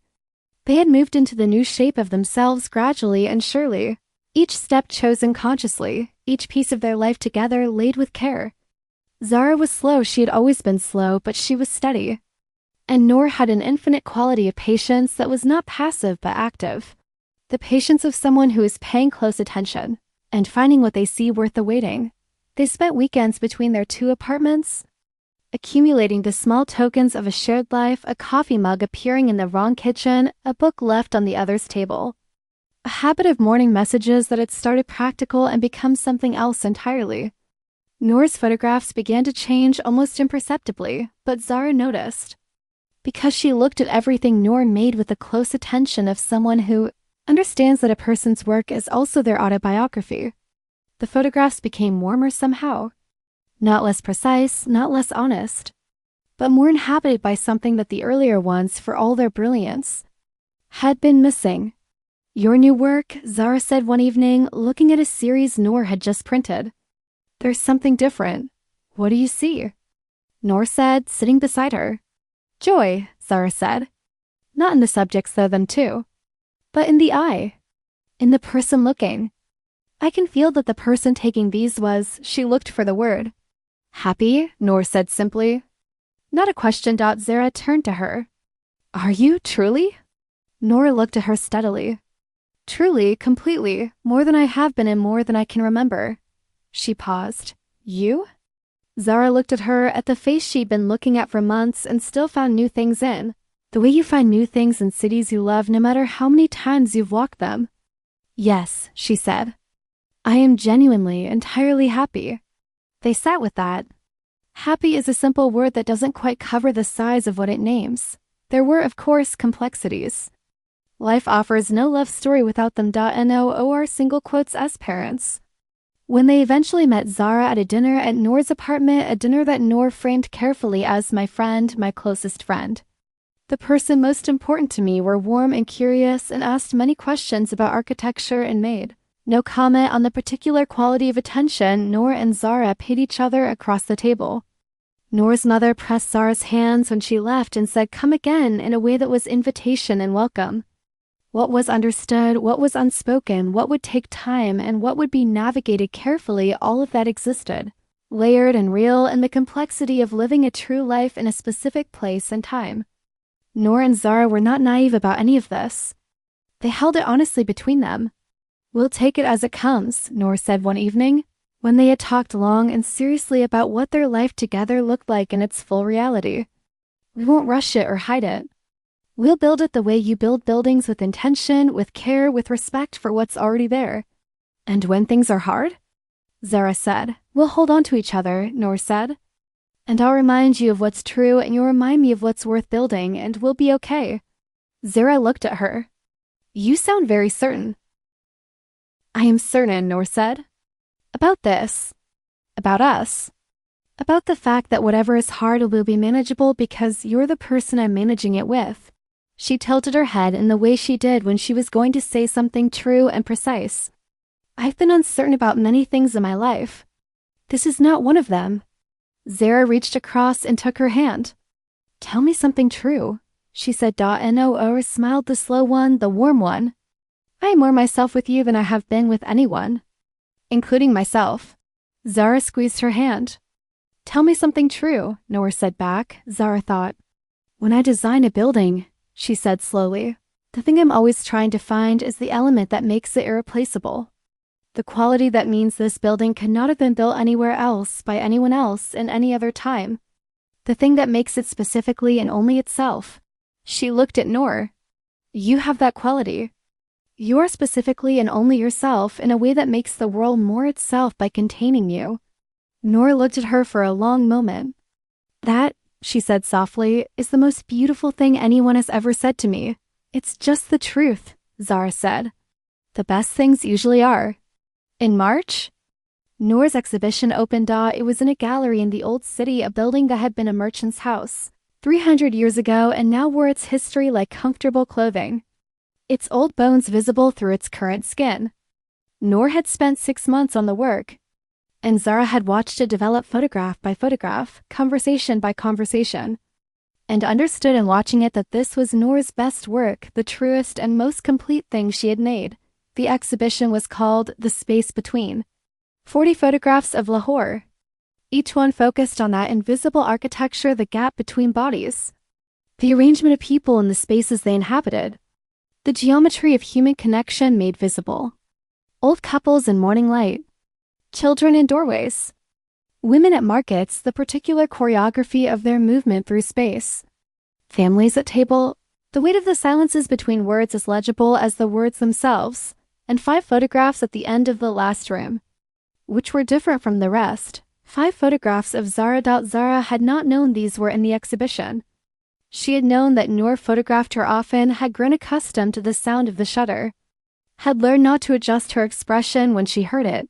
They had moved into the new shape of themselves gradually and surely, each step chosen consciously, each piece of their life together laid with care. Zara was slow, she had always been slow, but she was steady. And Noor had an infinite quality of patience that was not passive but active. The patience of someone who is paying close attention and finding what they see worth the waiting. They spent weekends between their two apartments, accumulating the small tokens of a shared life, a coffee mug appearing in the wrong kitchen, a book left on the other's table. A habit of morning messages that had started practical and become something else entirely. Noor's photographs began to change almost imperceptibly, but Zara noticed. Because she looked at everything Noor made with the close attention of someone who understands that a person's work is also their autobiography. The photographs became warmer somehow. Not less precise, not less honest, but more inhabited by something that the earlier ones, for all their brilliance, had been missing. "Your new work," Zara said one evening, looking at a series Noor had just printed. "There's something different. What do you see?" Noor said, sitting beside her. "Joy," Zara said. "Not in the subjects, though, them too, but in the eye, in the person looking. I can feel that the person taking these was," she looked for the word. "Happy," Noor said simply. Not a question. Zara turned to her. "Are you, truly?" Noor looked at her steadily. "Truly, completely, more than I have been and more than I can remember." She paused. "You?" Zara looked at her, at the face she'd been looking at for months and still found new things in. The way you find new things in cities you love no matter how many times you've walked them. "Yes," she said. "I am genuinely, entirely happy." They sat with that. Happy is a simple word that doesn't quite cover the size of what it names. There were, of course, complexities. Life offers no love story without them. Noor single quotes as parents. When they eventually met Zara at a dinner at Noor's apartment, a dinner that Noor framed carefully as "my friend, my closest friend. The person most important to me," were warm and curious and asked many questions about architecture and made no comment on the particular quality of attention Noor and Zara paid each other across the table. Noor's mother pressed Zara's hands when she left and said, "Come again," in a way that was invitation and welcome. What was understood, what was unspoken, what would take time, and what would be navigated carefully, all of that existed, layered and real in the complexity of living a true life in a specific place and time. Noor and Zara were not naive about any of this. They held it honestly between them. "We'll take it as it comes," Noor said one evening, when they had talked long and seriously about what their life together looked like in its full reality. "We won't rush it or hide it. We'll build it the way you build buildings, with intention, with care, with respect for what's already there." "And when things are hard?" Zara said. "We'll hold on to each other," Noor said. And I'll remind you of what's true, and you'll remind me of what's worth building, and we'll be okay. Zara looked at her. You sound very certain. I am certain, Noor said. About this. About us. About the fact that whatever is hard will be manageable because you're the person I'm managing it with. She tilted her head in the way she did when she was going to say something true and precise. I've been uncertain about many things in my life. This is not one of them. Zara reached across and took her hand. Tell me something true, she said. Noor smiled, the slow one, the warm one. I am more myself with you than I have been with anyone. Including myself. Zara squeezed her hand. Tell me something true, Noor said back. Zara thought. When I design a building, she said slowly, the thing I'm always trying to find is the element that makes it irreplaceable. The quality that means this building could not have been built anywhere else by anyone else in any other time. The thing that makes it specifically and only itself. She looked at Noor. You have that quality. You are specifically and only yourself in a way that makes the world more itself by containing you. Noor looked at her for a long moment. That, she said softly, is the most beautiful thing anyone has ever said to me. It's just the truth, Zara said. The best things usually are. In March? Noor's exhibition opened. It was in a gallery in the old city, a building that had been a merchant's house 300 years ago and now wore its history like comfortable clothing. Its old bones visible through its current skin. Noor had spent 6 months on the work, and Zara had watched it develop photograph by photograph, conversation by conversation, and understood in watching it that this was Noor's best work, the truest and most complete thing she had made. The exhibition was called The Space Between. 40 photographs of Lahore. Each one focused on that invisible architecture, the gap between bodies, the arrangement of people in the spaces they inhabited, the geometry of human connection made visible. Old couples in morning light, children in doorways, women at markets, the particular choreography of their movement through space, families at table, the weight of the silences between words as legible as the words themselves, and 5 photographs at the end of the last room, which were different from the rest. 5 photographs of Zara. Zara had not known these were in the exhibition. She had known that Noor photographed her often, had grown accustomed to the sound of the shutter, had learned not to adjust her expression when she heard it,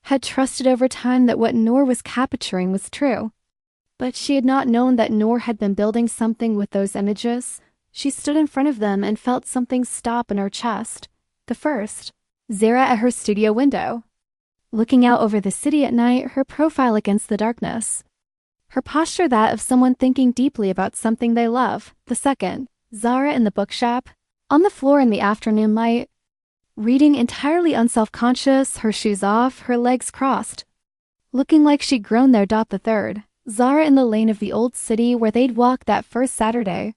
had trusted over time that what Noor was capturing was true. But she had not known that Noor had been building something with those images. She stood in front of them and felt something stop in her chest. The first, Zara at her studio window, looking out over the city at night, her profile against the darkness, her posture that of someone thinking deeply about something they love. The second, Zara in the bookshop, on the floor in the afternoon light, reading entirely unself-conscious, her shoes off, her legs crossed, looking like she'd grown there. The third, Zara in the lane of the old city where they'd walked that first Saturday,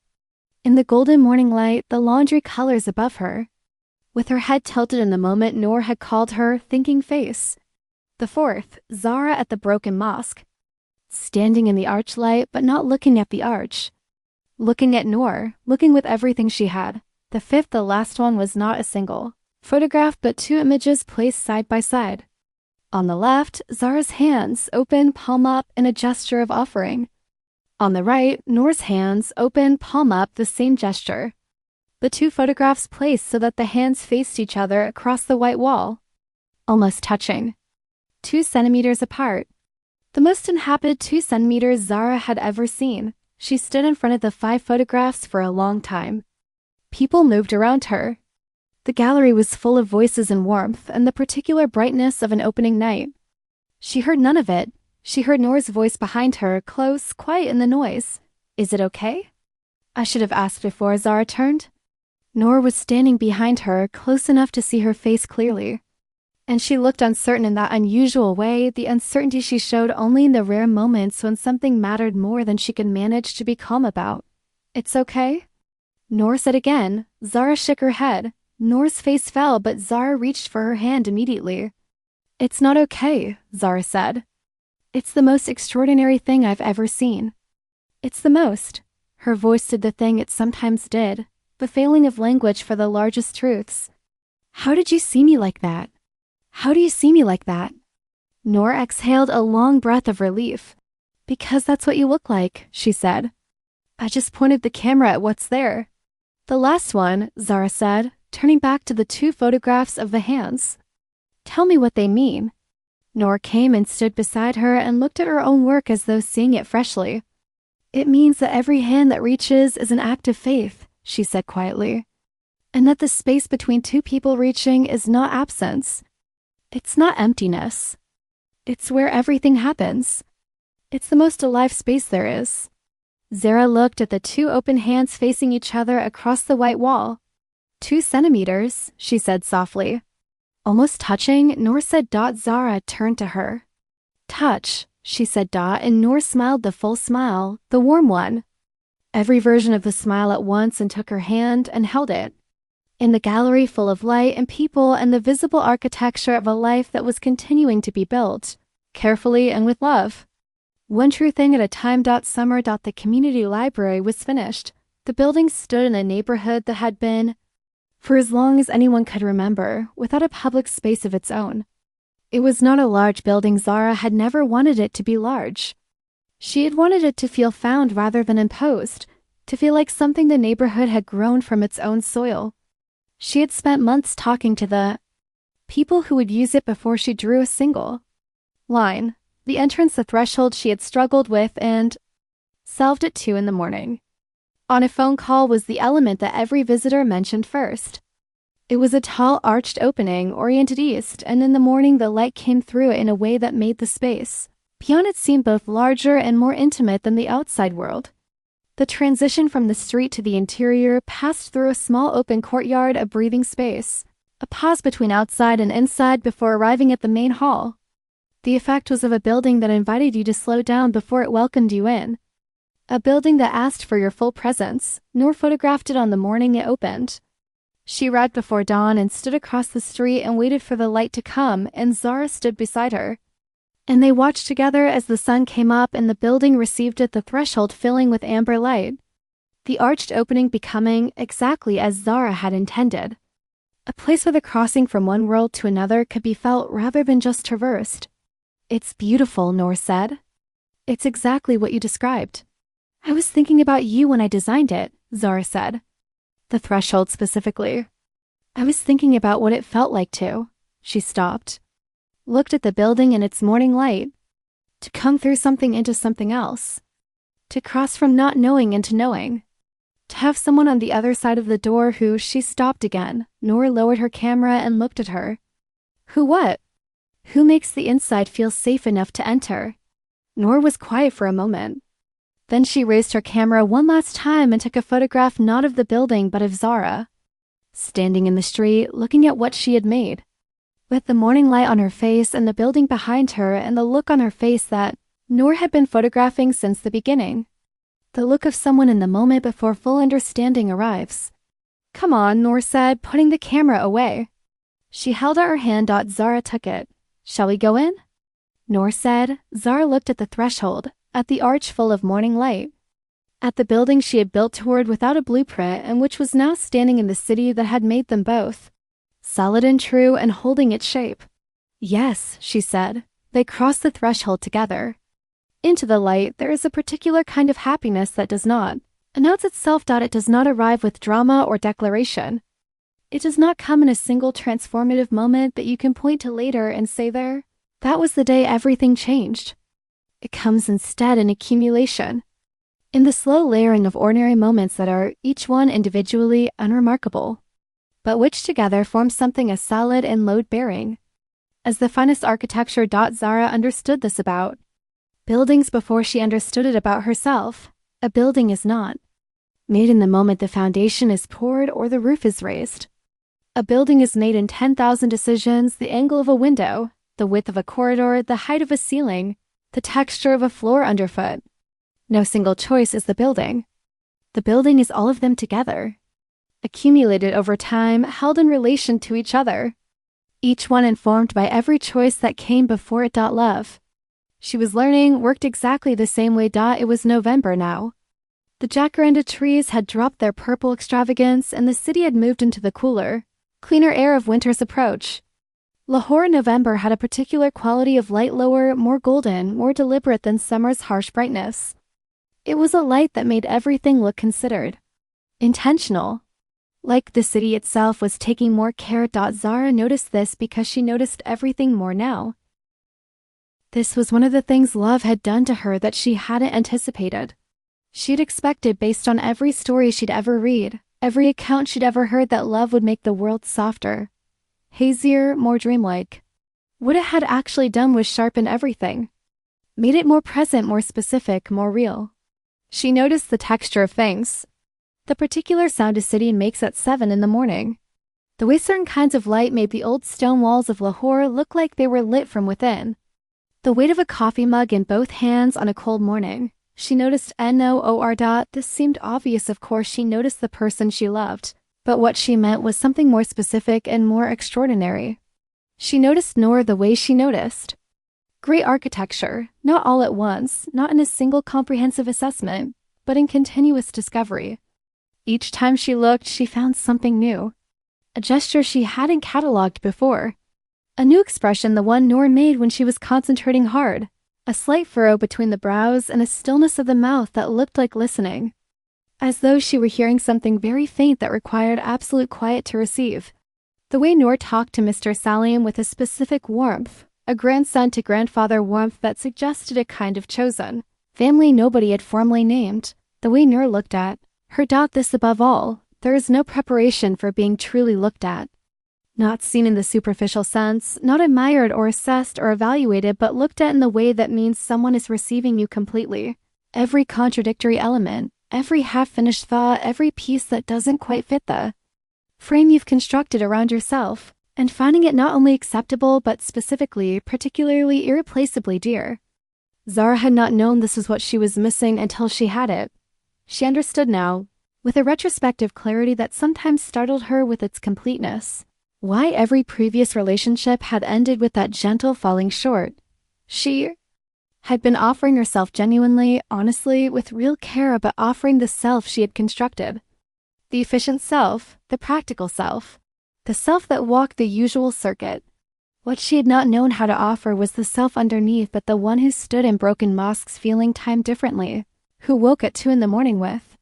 in the golden morning light, the laundry colors above her, with her head tilted in the moment Noor had called her thinking face. The fourth, Zara at the broken mosque, standing in the archlight but not looking at the arch, looking at Noor, looking with everything she had. The fifth, the last one, was not a single photograph but 2 images placed side by side. On the left, Zara's hands open, palm up, in a gesture of offering. On the right, Noor's hands open, palm up, the same gesture. The 2 photographs placed so that the hands faced each other across the white wall, almost touching, 2 centimeters apart. The most inhabited 2 centimeters Zara had ever seen. She stood in front of the 5 photographs for a long time. People moved around her. The gallery was full of voices and warmth and the particular brightness of an opening night. She heard none of it. She heard Noor's voice behind her, close, quiet in the noise. Is it okay? I should have asked before Zara turned. Noor was standing behind her, close enough to see her face clearly. And she looked uncertain in that unusual way, the uncertainty she showed only in the rare moments when something mattered more than she could manage to be calm about. It's okay? Noor said again. Zara shook her head. Noor's face fell, but Zara reached for her hand immediately. It's not okay, Zara said. It's the most extraordinary thing I've ever seen. It's the most. Her voice did the thing it sometimes did, the failing of language for the largest truths. How did you see me like that? How do you see me like that? Noor exhaled a long breath of relief. Because that's what you look like, she said. I just pointed the camera at what's there. The last one, Zara said, turning back to the two photographs of the hands. Tell me what they mean. Noor came and stood beside her and looked at her own work as though seeing it freshly. It means that every hand that reaches is an act of faith, she said quietly. And that the space between two people reaching is not absence. It's not emptiness. It's where everything happens. It's the most alive space there is. Zara looked at the two open hands facing each other across the white wall. 2 centimeters, she said softly. Almost touching, Noor said. Zara turned to her. Touch, she said. And Noor smiled the full smile, the warm one. Every version of the smile at once, and took her hand and held it. In the gallery full of light and people and the visible architecture of a life that was continuing to be built, carefully and with love. One true thing at a time. Summer. The community library was finished. The building stood in a neighborhood that had been, for as long as anyone could remember, without a public space of its own. It was not a large building. Zara had never wanted it to be large. She had wanted it to feel found rather than imposed, to feel like something the neighborhood had grown from its own soil. She had spent months talking to the people who would use it before she drew a single line. The entrance, the threshold she had struggled with and solved at 2 a.m. On a phone call was the element that every visitor mentioned first. It was a tall arched opening oriented east, and in the morning the light came through it in a way that made the space beyond it seem both larger and more intimate than the outside world. The transition from the street to the interior passed through a small open courtyard, a breathing space, a pause between outside and inside before arriving at the main hall. The effect was of a building that invited you to slow down before it welcomed you in. A building that asked for your full presence. Noor photographed it on the morning it opened. She arrived before dawn and stood across the street and waited for the light to come, and Zara stood beside her. And they watched together as the sun came up and the building received it, the threshold filling with amber light. The arched opening becoming exactly as Zara had intended. A place where the crossing from one world to another could be felt rather than just traversed. It's beautiful, Noor said. It's exactly what you described. I was thinking about you when I designed it, Zara said. The threshold specifically. I was thinking about what it felt like to. She stopped. Looked at the building and its morning light. To come through something into something else. To cross from not knowing into knowing. To have someone on the other side of the door who. She stopped again. Noor lowered her camera and looked at her. Who what? Who makes the inside feel safe enough to enter? Noor was quiet for a moment. Then she raised her camera one last time and took a photograph not of the building but of Zara, standing in the street looking at what she had made, with the morning light on her face and the building behind her and the look on her face that Noor had been photographing since the beginning. The look of someone in the moment before full understanding arrives. Come on, Noor said, putting the camera away. She held out her hand. Zara took it. Shall we go in? Noor said. Zara looked at the threshold, at the arch full of morning light, at the building she had built toward without a blueprint and which was now standing in the city that had made them both, solid and true and holding its shape. Yes, she said. They crossed the threshold together. Into the light, there is a particular kind of happiness that does not announce itself. It does not arrive with drama or declaration. It does not come in a single transformative moment that you can point to later and say that was the day everything changed. It comes instead in accumulation, in the slow layering of ordinary moments that are, each one individually, unremarkable, but which together form something as solid and load-bearing as the finest architecture. Zara understood this about buildings before she understood it about herself. A building is not made in the moment the foundation is poured or the roof is raised. A building is made in 10,000 decisions, the angle of a window, the width of a corridor, the height of a ceiling, the texture of a floor underfoot. No single choice is the building. The building is all of them together, accumulated over time, held in relation to each other, each one informed by every choice that came before it. Love. She was learning, worked exactly the same way. It was November now. The jacaranda trees had dropped their purple extravagance and the city had moved into the cooler, cleaner air of winter's approach. Lahore in November had a particular quality of light, lower, more golden, more deliberate than summer's harsh brightness. It was a light that made everything look considered, intentional. Like the city itself was taking more care. Zara noticed this because she noticed everything more now. This was one of the things love had done to her that she hadn't anticipated. She'd expected, based on every story she'd ever read, every account she'd ever heard, that love would make the world softer, hazier, more dreamlike. What it had actually done was sharpen everything, made it more present, more specific, more real. She noticed the texture of things, the particular sound a city makes at 7 in the morning, the way certain kinds of light made the old stone walls of Lahore look like they were lit from within, the weight of a coffee mug in both hands on a cold morning. She noticed Noor. This seemed obvious, of course. She noticed the person she loved, but what she meant was something more specific and more extraordinary. She noticed Noor the way she noticed. Great architecture, not all at once, not in a single comprehensive assessment, but in continuous discovery. Each time she looked, she found something new. A gesture she hadn't catalogued before. A new expression, the one Noor made when she was concentrating hard. A slight furrow between the brows and a stillness of the mouth that looked like listening, as though she were hearing something very faint that required absolute quiet to receive. The way Noor talked to Mr. Salim with a specific warmth, a grandson to grandfather warmth that suggested a kind of chosen family nobody had formally named. The way Noor looked at her. This above all, there is no preparation for being truly looked at. Not seen in the superficial sense, not admired or assessed or evaluated, but looked at in the way that means someone is receiving you completely. Every contradictory element, every half-finished thought, every piece that doesn't quite fit the frame you've constructed around yourself, and finding it not only acceptable but specifically, particularly, irreplaceably dear. Zara had not known this was what she was missing until she had it. She understood now, with a retrospective clarity that sometimes startled her with its completeness, why every previous relationship had ended with that gentle falling short. She had been offering herself genuinely, honestly, with real care, but offering the self she had constructed. The efficient self, the practical self, the self that walked the usual circuit. What she had not known how to offer was the self underneath, but the one who stood in broken mosques feeling time differently, who woke at 2 in the morning with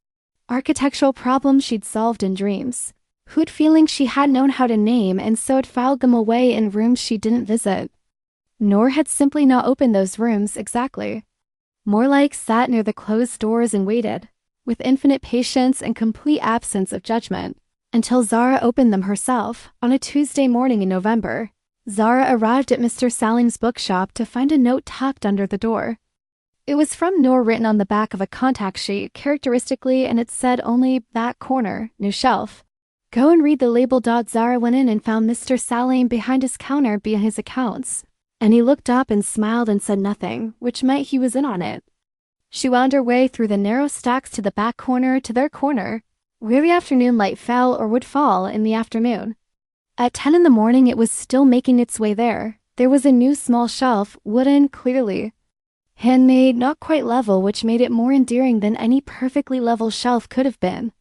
architectural problems she'd solved in dreams, who had feelings she hadn't known how to name and so had filed them away in rooms she didn't visit. Noor had simply not opened those rooms exactly. More like sat near the closed doors and waited, with infinite patience and complete absence of judgment, until Zara opened them herself. On a Tuesday morning in November, Zara arrived at Mr. Salim's bookshop to find a note tucked under the door. It was from Noor, written on the back of a contact sheet characteristically, and it said only, "That corner, new shelf. Go and read the label." Zara went in and found Mr. Salim behind his counter being his accounts, and he looked up and smiled and said nothing, which meant he was in on it. She wound her way through the narrow stacks to the back corner, to their corner, where the afternoon light fell or would fall in the afternoon. At 10 in the morning it was still making its way there. There was a new small shelf, wooden, clearly handmade, not quite level, which made it more endearing than any perfectly level shelf could have been.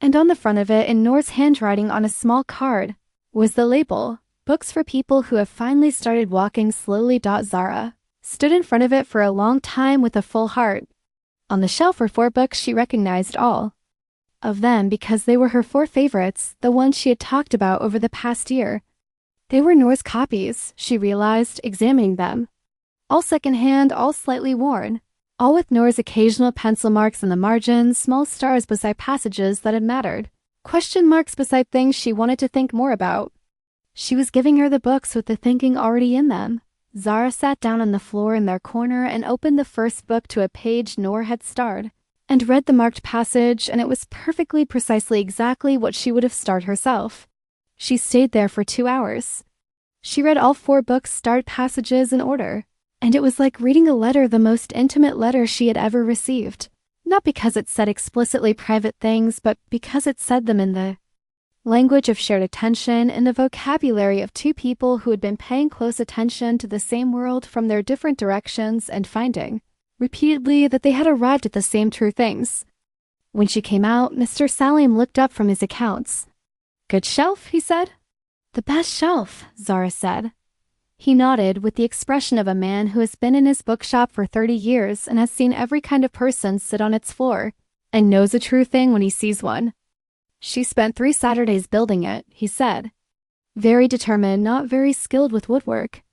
And on the front of it, in Noor's handwriting on a small card, was the label, "Books for People Who Have Finally Started Walking Slowly." Zara stood in front of it for a long time with a full heart. On the shelf were 4 books she recognized all of them because they were her 4 favorites, the ones she had talked about over the past year. They were Noor's copies, she realized, examining them. All secondhand, all slightly worn, all with Noor's occasional pencil marks in the margins, small stars beside passages that had mattered, question marks beside things she wanted to think more about. She was giving her the books with the thinking already in them. Zara sat down on the floor in their corner and opened the first book to a page Noor had starred, and read the marked passage, and it was perfectly, precisely, exactly what she would have starred herself. She stayed there for 2 hours. She read all 4 books' starred passages in order, and it was like reading a letter, the most intimate letter she had ever received. Not because it said explicitly private things, but because it said them in the language of shared attention, in the vocabulary of 2 people who had been paying close attention to the same world from their different directions and finding, repeatedly, that they had arrived at the same true things. When she came out, Mr. Salim looked up from his accounts. "Good shelf," he said. The best shelf, Zara said. He nodded with the expression of a man who has been in his bookshop for 30 years and has seen every kind of person sit on its floor, and knows a true thing when he sees one. She spent 3 Saturdays building it, he said. Very determined, not very skilled with woodwork.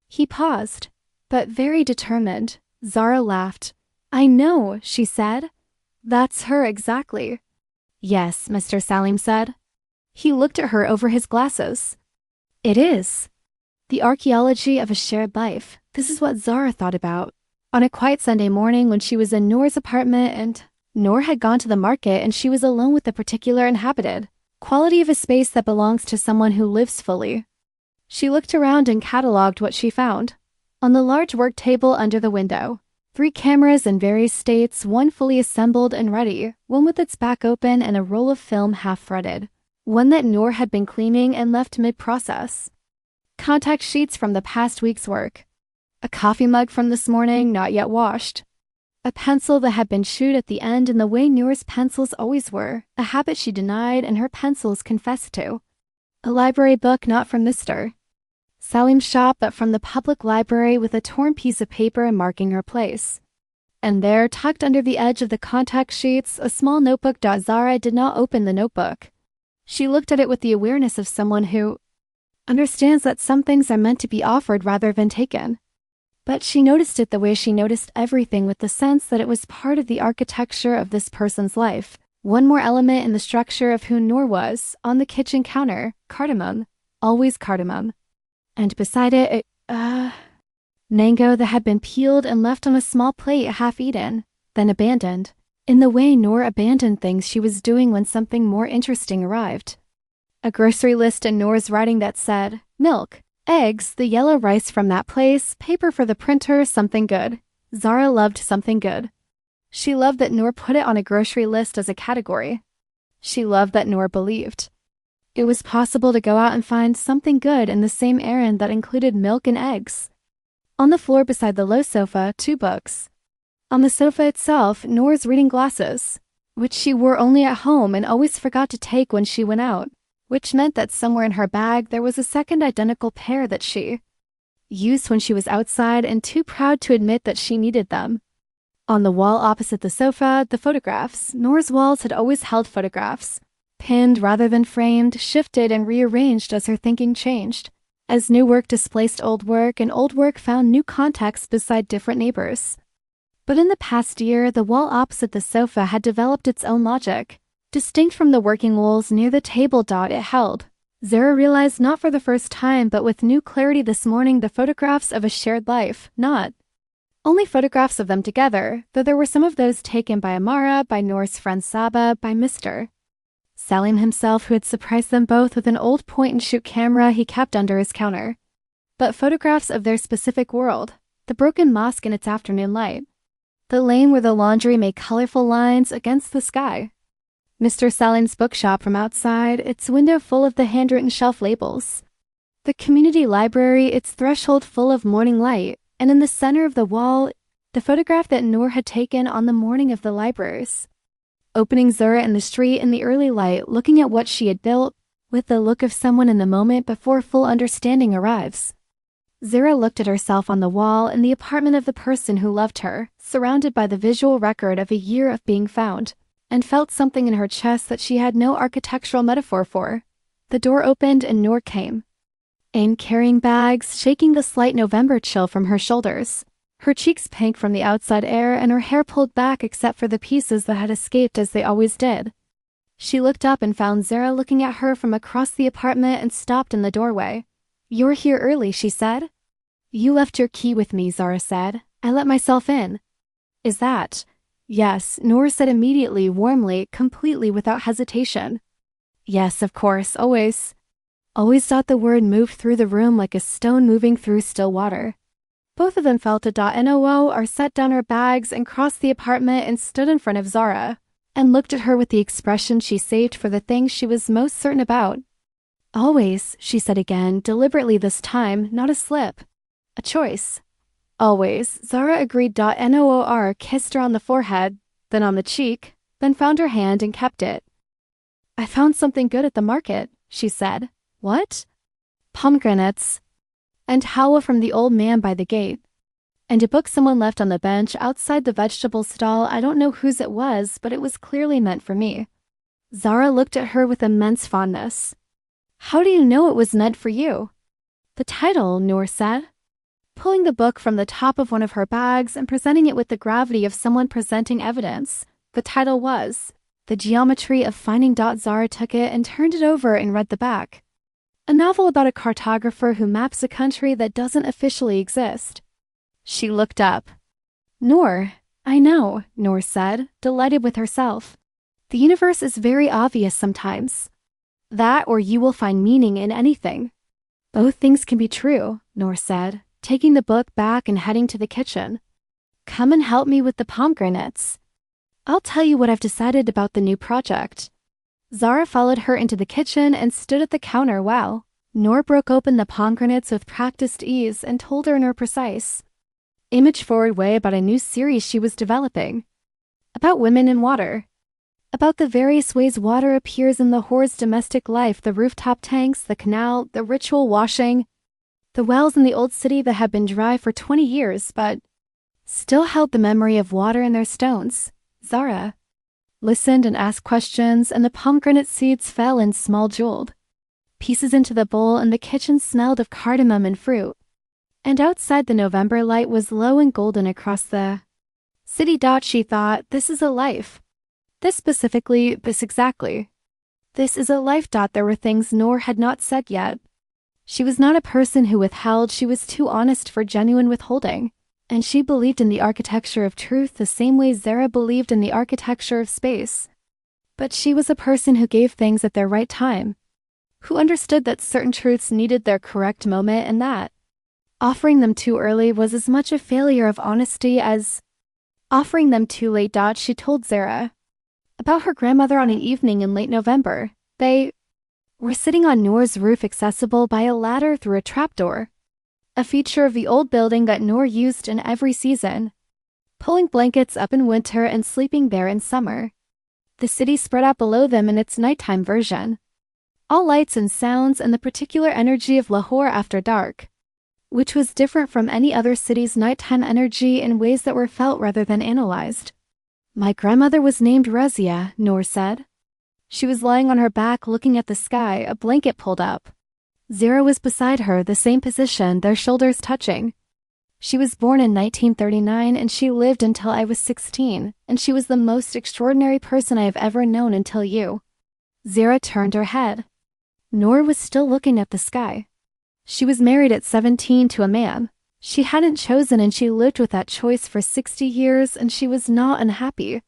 He paused, but very determined. Zara laughed. I know, she said. That's her exactly. Yes, Mr. Salim said. He looked at her over his glasses. It is. The archaeology of a shared life. This is what Zara thought about. On a quiet Sunday morning when she was in Noor's apartment and Noor had gone to the market and she was alone with the particular inhabited quality of a space that belongs to someone who lives fully. She looked around and catalogued what she found. On the large work table under the window, 3 cameras in various states, one fully assembled and ready, one with its back open and a roll of film half threaded, one that Noor had been cleaning and left mid-process. Contact sheets from the past week's work. A coffee mug from this morning, not yet washed. A pencil that had been chewed at the end in the way Noor's pencils always were, a habit she denied and her pencils confessed to. A library book not from Mr. Salim's shop but from the public library with a torn piece of paper marking her place. And there, tucked under the edge of the contact sheets, a small notebook. Zara did not open the notebook. She looked at it with the awareness of someone who understands that some things are meant to be offered rather than taken. But she noticed it the way she noticed everything, with the sense that it was part of the architecture of this person's life. One more element in the structure of who Noor was. On the kitchen counter, cardamom. Always cardamom. And beside it, mango that had been peeled and left on a small plate half-eaten, then abandoned, in the way Noor abandoned things she was doing when something more interesting arrived. A grocery list in Noor's writing that said, milk, eggs, the yellow rice from that place, paper for the printer, something good. Zara loved something good. She loved that Noor put it on a grocery list as a category. She loved that Noor believed it was possible to go out and find something good in the same errand that included milk and eggs. On the floor beside the low sofa, 2 books. On the sofa itself, Noor's reading glasses, which she wore only at home and always forgot to take when she went out, which meant that somewhere in her bag there was a second identical pair that she used when she was outside and too proud to admit that she needed them. On the wall opposite the sofa, the photographs. Noor's walls had always held photographs, pinned rather than framed, shifted and rearranged as her thinking changed, as new work displaced old work and old work found new contexts beside different neighbors. But in the past year, the wall opposite the sofa had developed its own logic, distinct from the working walls near the table it held. Zara realized not for the first time but with new clarity this morning the photographs of a shared life, not only photographs of them together, though there were some of those taken by Amara, by Noor's friend Saba, by Mr. Salim himself, who had surprised them both with an old point-and-shoot camera he kept under his counter. But photographs of their specific world, the broken mosque in its afternoon light, the lane where the laundry made colorful lines against the sky, Mr. Salim's bookshop from outside, its window full of the handwritten shelf labels, the community library, its threshold full of morning light, and in the center of the wall, the photograph that Noor had taken on the morning of the libraries. Opening Zara in the street in the early light, looking at what she had built, with the look of someone in the moment before full understanding arrives. Zara looked at herself on the wall in the apartment of the person who loved her, surrounded by the visual record of a year of being found, and felt something in her chest that she had no architectural metaphor for. The door opened and Noor came. Ain carrying bags, shaking the slight November chill from her shoulders, her cheeks pink from the outside air and her hair pulled back except for the pieces that had escaped as they always did. She looked up and found Zara looking at her from across the apartment and stopped in the doorway. "You're here early," she said. "You left your key with me," Zara said. "I let myself in." "Is that?" "Yes," Noor said immediately, warmly, completely without hesitation. "Yes, of course, always." Always thought the word moved through the room like a stone moving through still water. Both of them felt a .NOO or set down her bags and crossed the apartment and stood in front of Zara, and looked at her with the expression she saved for the things she was most certain about. "Always," she said again, deliberately this time, not a slip. A choice. "Always," Zara agreed. "NOOR," kissed her on the forehead, then on the cheek, then found her hand and kept it. "I found something good at the market," she said. "What?" pomegranates, and halwa from the old man by the gate, and a book someone left on the bench outside the vegetable stall. I don't know whose it was, but it was clearly meant for me. Zara looked at her with immense fondness. How do you know it was meant for you? The title, Noor said, pulling the book from the top of one of her bags and presenting it with the gravity of someone presenting evidence. The title was The Geometry of Finding. Zara took it and turned it over and read the back. A novel about a cartographer who maps a country that doesn't officially exist. She looked up. Noor, I know, Noor said, delighted with herself. The universe is very obvious sometimes. That or you will find meaning in anything. Both things can be true, Noor said, taking the book back and heading to the kitchen. Come and help me with the pomegranates. I'll tell you what I've decided about the new project. Zara followed her into the kitchen and stood at the counter while Noor broke open the pomegranates with practiced ease and told her in her precise, image-forward way about a new series she was developing. About women and water. About the various ways water appears in Lahore's domestic life, the rooftop tanks, the canal, the ritual washing, the wells in the old city that had been dry for 20 years but still held the memory of water in their stones. Zara listened and asked questions, and the pomegranate seeds fell in small jeweled pieces into the bowl, and the kitchen smelled of cardamom and fruit. And outside the November light was low and golden across the city. She thought, this is a life. This specifically, this exactly. This is a life. There were things Noor had not said yet. She was not a person who withheld, she was too honest for genuine withholding. And she believed in the architecture of truth the same way Zara believed in the architecture of space. But she was a person who gave things at their right time, who understood that certain truths needed their correct moment and that offering them too early was as much a failure of honesty as offering them too late. She told Zara about her grandmother on an evening in late November. They were sitting on Noor's roof, accessible by a ladder through a trapdoor, a feature of the old building that Noor used in every season, pulling blankets up in winter and sleeping there in summer. The city spread out below them in its nighttime version. All lights and sounds and the particular energy of Lahore after dark, which was different from any other city's nighttime energy in ways that were felt rather than analyzed. My grandmother was named Razia, Noor said. She was lying on her back looking at the sky, a blanket pulled up. Zara was beside her, the same position, their shoulders touching. She was born in 1939 and she lived until I was 16, and she was the most extraordinary person I have ever known until you. Zara turned her head. Noor was still looking at the sky. She was married at 17 to a man she hadn't chosen, and she lived with that choice for 60 years, and she was not unhappy.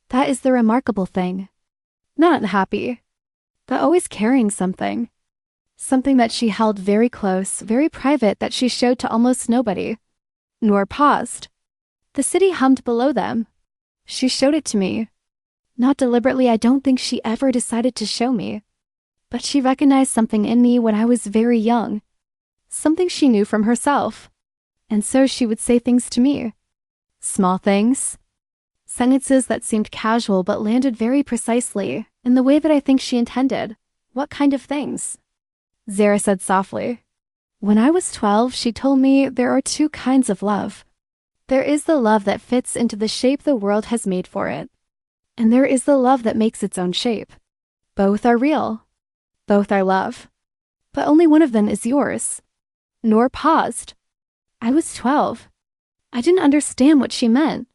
That is the remarkable thing. Not unhappy, but always carrying something. Something that she held very close, very private, that she showed to almost nobody. Noor paused. The city hummed below them. She showed it to me. Not deliberately, I don't think she ever decided to show me. But she recognized something in me when I was very young. Something she knew from herself. And so she would say things to me. Small things. Sentences that seemed casual but landed very precisely, in the way that I think she intended. What kind of things? Zara said softly. When I was 12, she told me there are two kinds of love. There is the love that fits into the shape the world has made for it. And there is the love that makes its own shape. Both are real. Both are love. But only one of them is yours. Noor paused. I was 12. I didn't understand what she meant.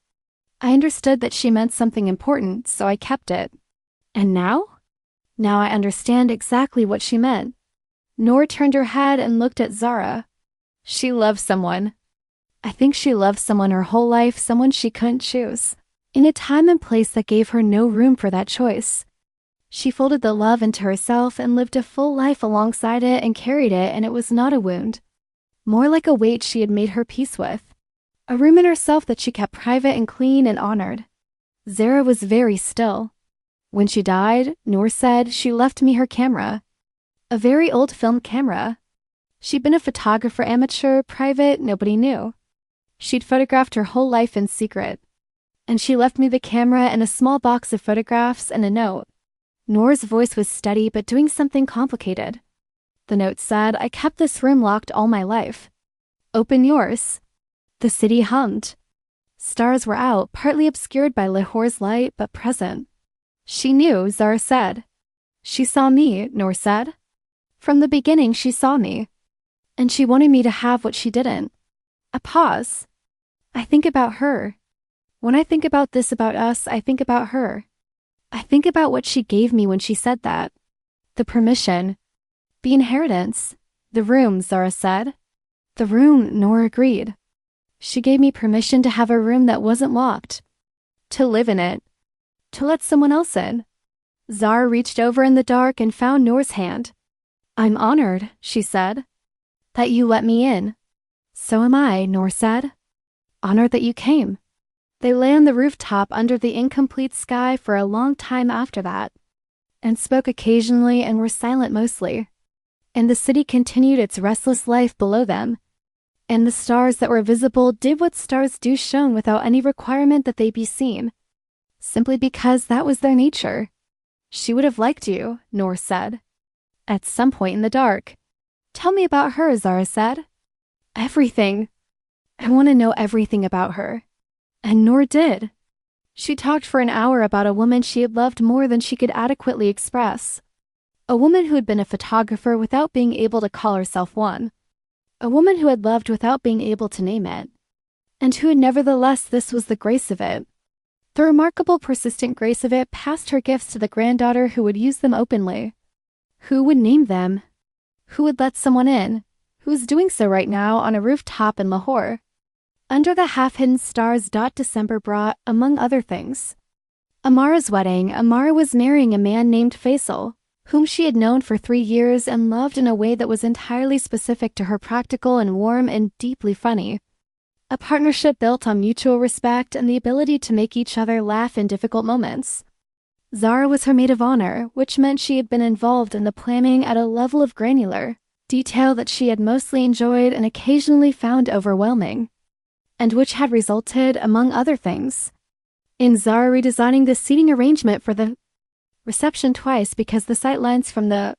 I understood that she meant something important, so I kept it. And now? Now I understand exactly what she meant. Noor turned her head and looked at Zara. She loved someone. I think she loved someone her whole life, someone she couldn't choose, in a time and place that gave her no room for that choice. She folded the love into herself and lived a full life alongside it and carried it, and it was not a wound. More like a weight she had made her peace with. A room in herself that she kept private and clean and honored. Zara was very still. When she died, Noor said, she left me her camera. A very old film camera. She'd been a photographer, amateur, private, nobody knew. She'd photographed her whole life in secret. And she left me the camera and a small box of photographs and a note. Noor's voice was steady but doing something complicated. The note said, I kept this room locked all my life. Open yours. The city hummed. Stars were out, partly obscured by Lahore's light, but present. She knew, Zara said. She saw me, Noor said. From the beginning she saw me. And she wanted me to have what she didn't. A pause. I think about her. When I think about this about us, I think about her. I think about what she gave me when she said that. The permission. The inheritance. The room, Zara said. The room, Noor agreed. She gave me permission to have a room that wasn't locked. To live in it. To let someone else in. Zara reached over in the dark and found Noor's hand. I'm honored, she said. That you let me in. So am I, Noor said. Honored that you came. They lay on the rooftop under the incomplete sky for a long time after that, and spoke occasionally and were silent mostly. And the city continued its restless life below them. And the stars that were visible did what stars do, shone without any requirement that they be seen, simply because that was their nature. She would have liked you, Noor said. At some point in the dark. Tell me about her, Zara said. Everything. I want to know everything about her. And Noor did. She talked for an hour about a woman she had loved more than she could adequately express. A woman who had been a photographer without being able to call herself one. A woman who had loved without being able to name it. And who had nevertheless, this was the grace of it. The remarkable persistent grace of it passed her gifts to the granddaughter who would use them openly. Who would name them? Who would let someone in? Who was doing so right now on a rooftop in Lahore? Under the half-hidden stars. December brought, among other things, Amara's wedding. Amara was marrying a man named Faisal, whom she had known for 3 years and loved in a way that was entirely specific to her, practical and warm and deeply funny. A partnership built on mutual respect and the ability to make each other laugh in difficult moments. Zara was her maid of honor, which meant she had been involved in the planning at a level of granular detail that she had mostly enjoyed and occasionally found overwhelming, and which had resulted, among other things, in Zara redesigning the seating arrangement for the reception twice because the sight lines from the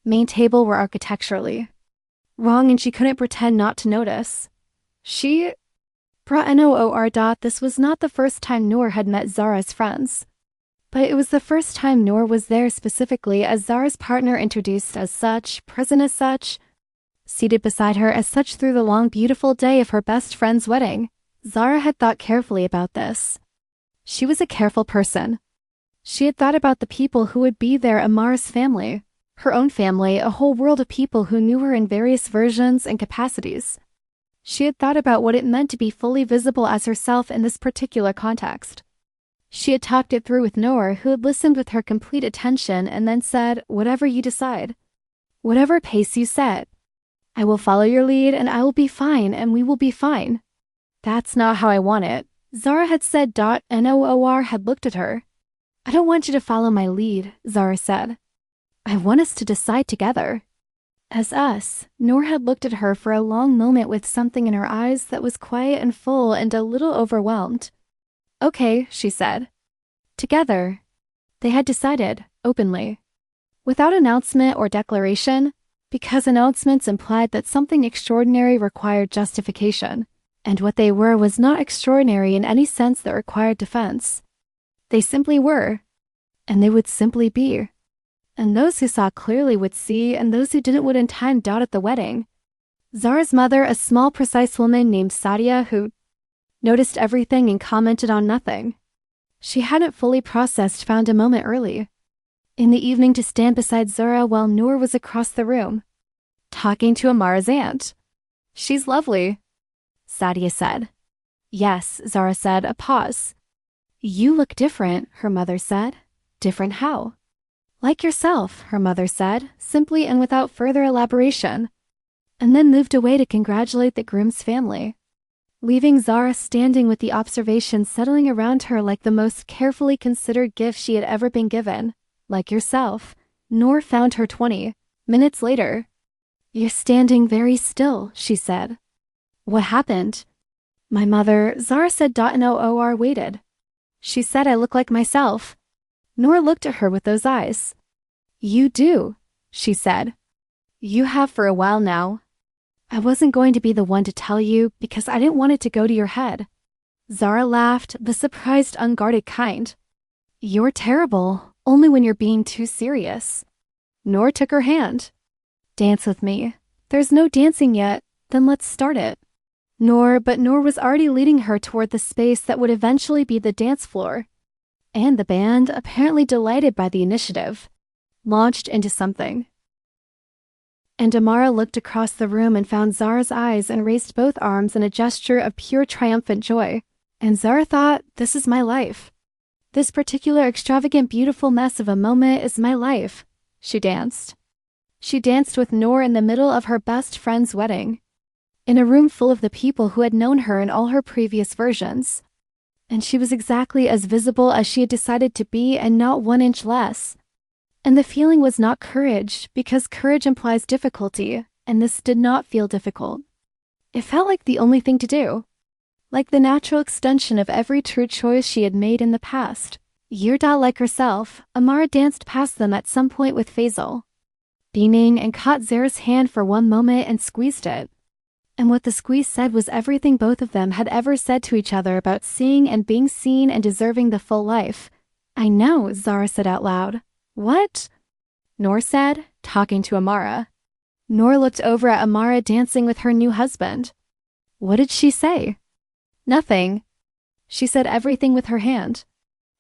main table were architecturally wrong and she couldn't pretend not to notice. She brought Noor. This was not the first time Noor had met Zara's friends, but it was the first time Noor was there specifically as Zara's partner, introduced as such, present as such, seated beside her as such through the long beautiful day of her best friend's wedding. Zara had thought carefully about this. She was a careful person. She had thought about the people who would be there, Amara's family, her own family, a whole world of people who knew her in various versions and capacities. She had thought about what it meant to be fully visible as herself in this particular context. She had talked it through with Noor, who had listened with her complete attention and then said, whatever you decide, whatever pace you set, I will follow your lead and I will be fine and we will be fine. That's not how I want it, Zara had said. Noor had looked at her. I don't want you to follow my lead, Zara said. I want us to decide together. As us, Noor had looked at her for a long moment with something in her eyes that was quiet and full and a little overwhelmed. Okay, she said. Together. They had decided, openly. Without announcement or declaration, because announcements implied that something extraordinary required justification, and what they were was not extraordinary in any sense that required defense. They simply were, and they would simply be. And those who saw clearly would see, and those who didn't would in time. At the wedding, Zara's mother, a small, precise woman named Sadia, who noticed everything and commented on nothing. She hadn't fully processed, found a moment early, in the evening, to stand beside Zara while Noor was across the room, talking to Amara's aunt. She's lovely, Sadia said. Yes, Zara said, a pause. You look different, her mother said. Different how? Like yourself, her mother said, simply and without further elaboration, and then moved away to congratulate the groom's family, leaving Zara standing with the observation settling around her like the most carefully considered gift she had ever been given. Like yourself, Noor found her 20 minutes later. You're standing very still, she said. What happened? My mother, Zara said. Noor waited. She said I look like myself. Noor looked at her with those eyes. You do, she said. You have for a while now. I wasn't going to be the one to tell you because I didn't want it to go to your head. Zara laughed, the surprised, unguarded kind. You're terrible, only when you're being too serious. Noor took her hand. Dance with me. There's no dancing yet, then let's start it. But Noor was already leading her toward the space that would eventually be the dance floor. And the band, apparently delighted by the initiative, launched into something. And Amara looked across the room and found Zara's eyes and raised both arms in a gesture of pure triumphant joy. And Zara thought, this is my life. This particular extravagant beautiful mess of a moment is my life. She danced. She danced with Noor in the middle of her best friend's wedding, in a room full of the people who had known her in all her previous versions. And she was exactly as visible as she had decided to be and not 1 inch less. And the feeling was not courage, because courage implies difficulty, and this did not feel difficult. It felt like the only thing to do. Like the natural extension of every true choice she had made in the past. Like herself, Amara danced past them at some point with Faisal, beaming, and caught Zara's hand for one moment and squeezed it. And what the squeeze said was everything both of them had ever said to each other about seeing and being seen and deserving the full life. I know, Zara said out loud. What? Noor said, talking to Amara. Noor looked over at Amara dancing with her new husband. What did she say? Nothing. She said everything with her hand.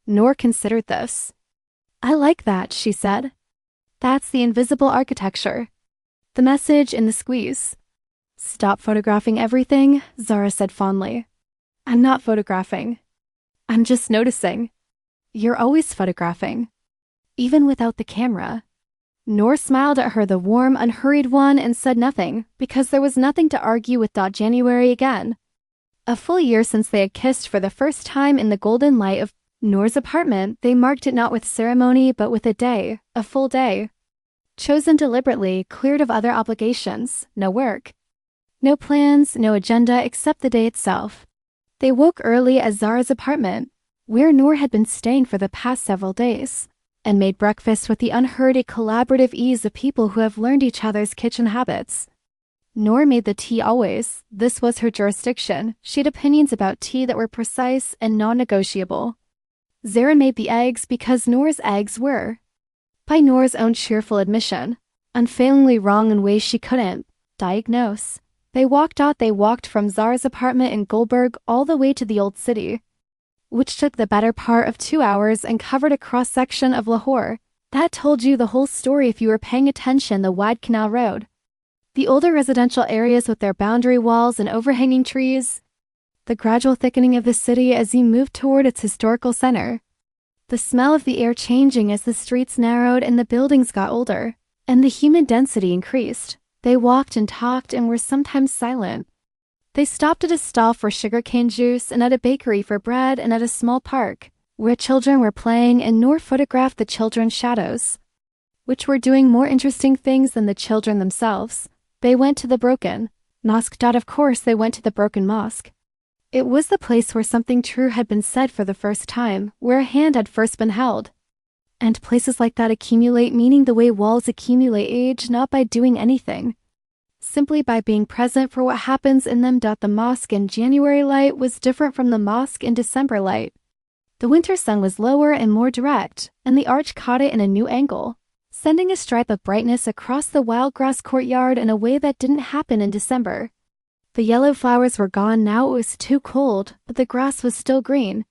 Noor considered this. I like that, she said. That's the invisible architecture. The message in the squeeze. Stop photographing everything, Zara said fondly. I'm not photographing. I'm just noticing. You're always photographing. Even without the camera. Noor smiled at her, the warm, unhurried one, and said nothing, because there was nothing to argue with. January again. A full year since they had kissed for the first time in the golden light of Noor's apartment. They marked it not with ceremony but with a day, a full day. Chosen deliberately, cleared of other obligations, no work. No plans, no agenda except the day itself. They woke early at Zara's apartment, where Noor had been staying for the past several days, and made breakfast with the unhurried, collaborative ease of people who have learned each other's kitchen habits. Noor made the tea always. This was her jurisdiction. She had opinions about tea that were precise and non-negotiable. Zara made the eggs because Noor's eggs were, by Noor's own cheerful admission, unfailingly wrong in ways she couldn't diagnose. They walked from Zara's apartment in Goldberg all the way to the Old City, which took the better part of 2 hours and covered a cross-section of Lahore. That told you the whole story if you were paying attention. The wide canal road, the older residential areas with their boundary walls and overhanging trees, the gradual thickening of the city as you moved toward its historical center, the smell of the air changing as the streets narrowed and the buildings got older, and the human density increased. They walked and talked and were sometimes silent. They stopped at a stall for sugarcane juice and at a bakery for bread and at a small park, where children were playing, and Noor photographed the children's shadows, which were doing more interesting things than the children themselves. They went to the broken mosque. Of course they went to the broken mosque. It was the place where something true had been said for the first time, where a hand had first been held. And places like that accumulate, meaning the way walls accumulate age, not by doing anything, simply by being present for what happens in them. The mosque in January light was different from the mosque in December light. The winter sun was lower and more direct, and the arch caught it in a new angle, sending a stripe of brightness across the wild grass courtyard in a way that didn't happen in December. The yellow flowers were gone now. It was too cold, but the grass was still green,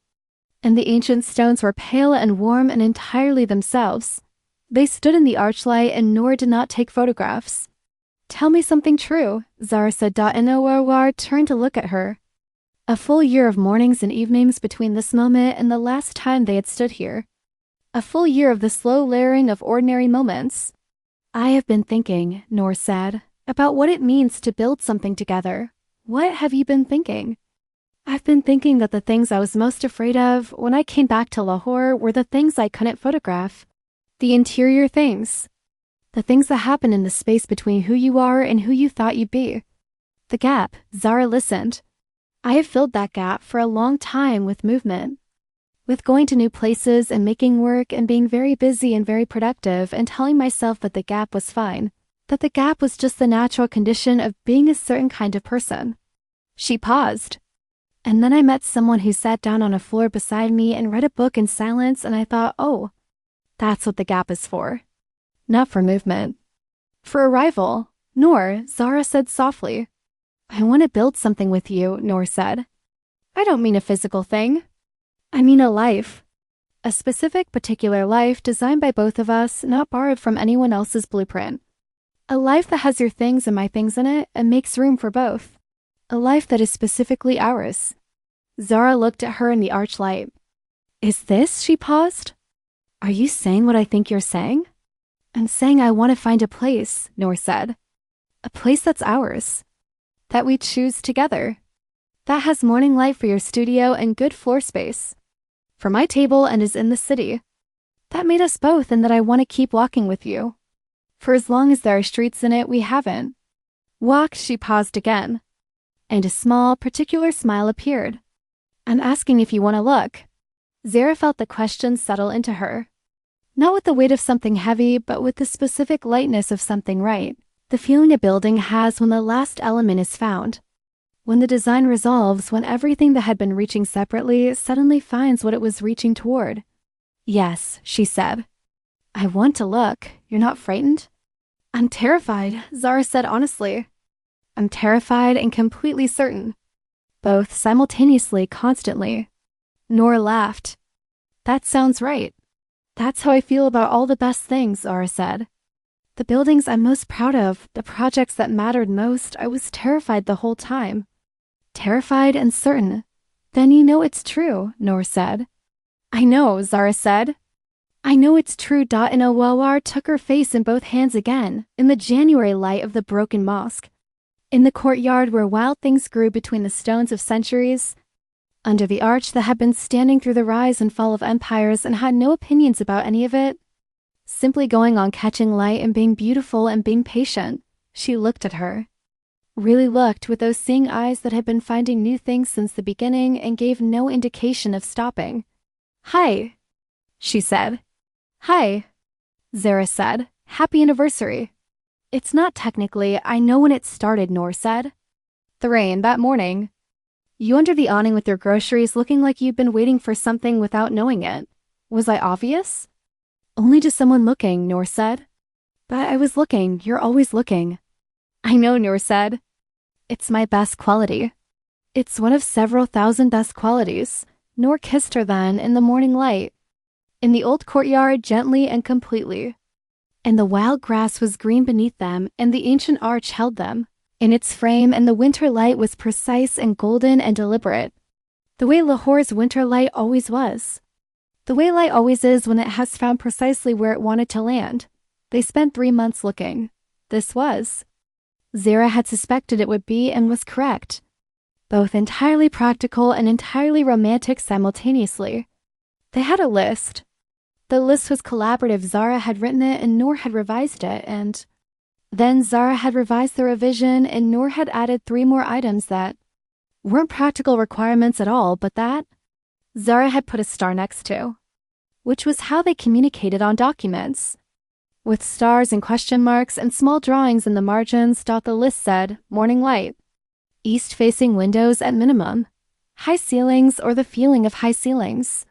and the ancient stones were pale and warm and entirely themselves. They stood in the archlight, and Noor did not take photographs. Tell me something true, Zara said. Noor turned to look at her. A full year of mornings and evenings between this moment and the last time they had stood here. A full year of the slow layering of ordinary moments. I have been thinking, Noor said, about what it means to build something together. What have you been thinking? I've been thinking that the things I was most afraid of when I came back to Lahore were the things I couldn't photograph. The interior things. The things that happen in the space between who you are and who you thought you'd be. The gap. Zara listened. I have filled that gap for a long time with movement. With going to new places and making work and being very busy and very productive and telling myself that the gap was fine, that the gap was just the natural condition of being a certain kind of person. She paused. And then I met someone who sat down on a floor beside me and read a book in silence, and I thought, oh, that's what the gap is for. Not for movement. For arrival. Noor, Zara said softly. I want to build something with you, Noor said. I don't mean a physical thing. I mean a life. A specific, particular life designed by both of us, not borrowed from anyone else's blueprint. A life that has your things and my things in it and makes room for both. A life that is specifically ours. Zara looked at her in the archlight. Is this? She paused. Are you saying what I think you're saying? I'm saying I want to find a place, Noor said. A place that's ours. That we choose together. That has morning light for your studio and good floor space. For my table and is in the city. That made us both, and that I want to keep walking with you. For as long as there are streets in it, we haven't. Walked, she paused again. And a small, particular smile appeared. I'm asking if you want to look. Zara felt the question settle into her. Not with the weight of something heavy, but with the specific lightness of something right. The feeling a building has when the last element is found. When the design resolves, when everything that had been reaching separately suddenly finds what it was reaching toward. Yes, she said. I want to look. You're not frightened? I'm terrified, Zara said honestly. I'm terrified and completely certain. Both simultaneously, constantly. Noor laughed. That sounds right. That's how I feel about all the best things, Zara said. The buildings I'm most proud of, the projects that mattered most, I was terrified the whole time. Terrified and certain. Then you know it's true, Noor said. I know, Zara said. I know it's true. And Awawar took her face in both hands again, in the January light of the broken mosque. In the courtyard where wild things grew between the stones of centuries. Under the arch that had been standing through the rise and fall of empires and had no opinions about any of it. Simply going on catching light and being beautiful and being patient. She looked at her. Really looked with those seeing eyes that had been finding new things since the beginning and gave no indication of stopping. Hi, she said. Hi, Zara said. Happy anniversary. It's not technically, I know when it started, Noor said. The rain, that morning. You under the awning with your groceries looking like you'd been waiting for something without knowing it. Was I obvious? Only to someone looking, Noor said. But I was looking, you're always looking. I know, Noor said. It's my best quality. It's one of several thousand best qualities. Noor kissed her then in the morning light. In the old courtyard, gently and completely. And the wild grass was green beneath them, and the ancient arch held them in its frame, and the winter light was precise and golden and deliberate. The way Lahore's winter light always was. The way light always is when it has found precisely where it wanted to land. They spent 3 months looking. This was. Zara had suspected it would be and was correct. Both entirely practical and entirely romantic simultaneously. They had a list. The list was collaborative. Zara had written it and Noor had revised it, and then Zara had revised the revision and Noor had added 3 more items that weren't practical requirements at all, but that Zara had put a star next to, which was how they communicated on documents. With stars and question marks and small drawings in the margins, the list said, morning light, east-facing windows at minimum, high ceilings or the feeling of high ceilings,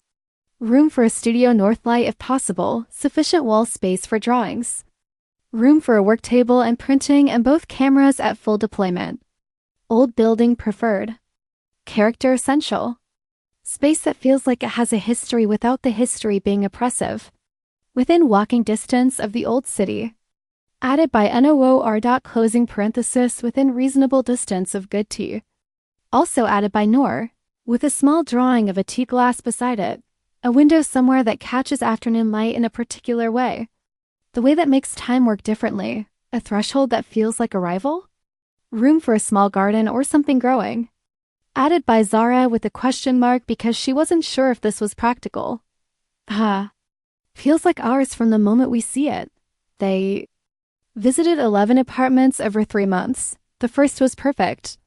room for a studio north light if possible, sufficient wall space for drawings, room for a work table and printing and both cameras at full deployment, old building preferred, character essential, space that feels like it has a history without the history being oppressive, within walking distance of the old city, added by NOOR. Closing parenthesis within reasonable distance of good tea, also added by Noor, with a small drawing of a tea glass beside it, a window somewhere that catches afternoon light in a particular way, the way that makes time work differently, a threshold that feels like arrival, room for a small garden or something growing, added by Zara with a question mark because she wasn't sure if this was practical. Feels like ours from the moment we see it. They visited 11 apartments over 3 months. The first was perfect.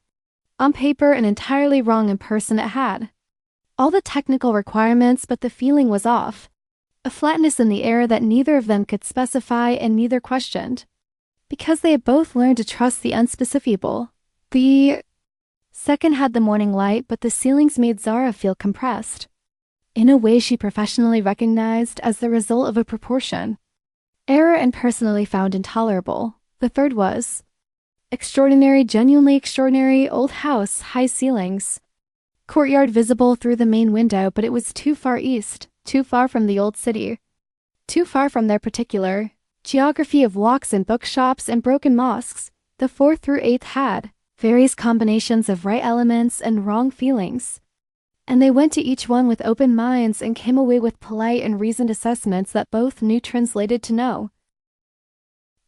On paper and entirely wrong in person it had. All the technical requirements, but the feeling was off. A flatness in the air that neither of them could specify and neither questioned. because they had both learned to trust the unspecifiable. The second had the morning light, but the ceilings made Zara feel compressed, in a way she professionally recognized as the result of a proportion error and personally found intolerable. The third was extraordinary, genuinely extraordinary, old house, high ceilings, courtyard visible through the main window, but it was too far east, too far from the old city, too far from their particular geography of walks and bookshops and broken mosques. The 4th through 8th had various combinations of right elements and wrong feelings, and they went to each one with open minds and came away with polite and reasoned assessments that both knew translated to no.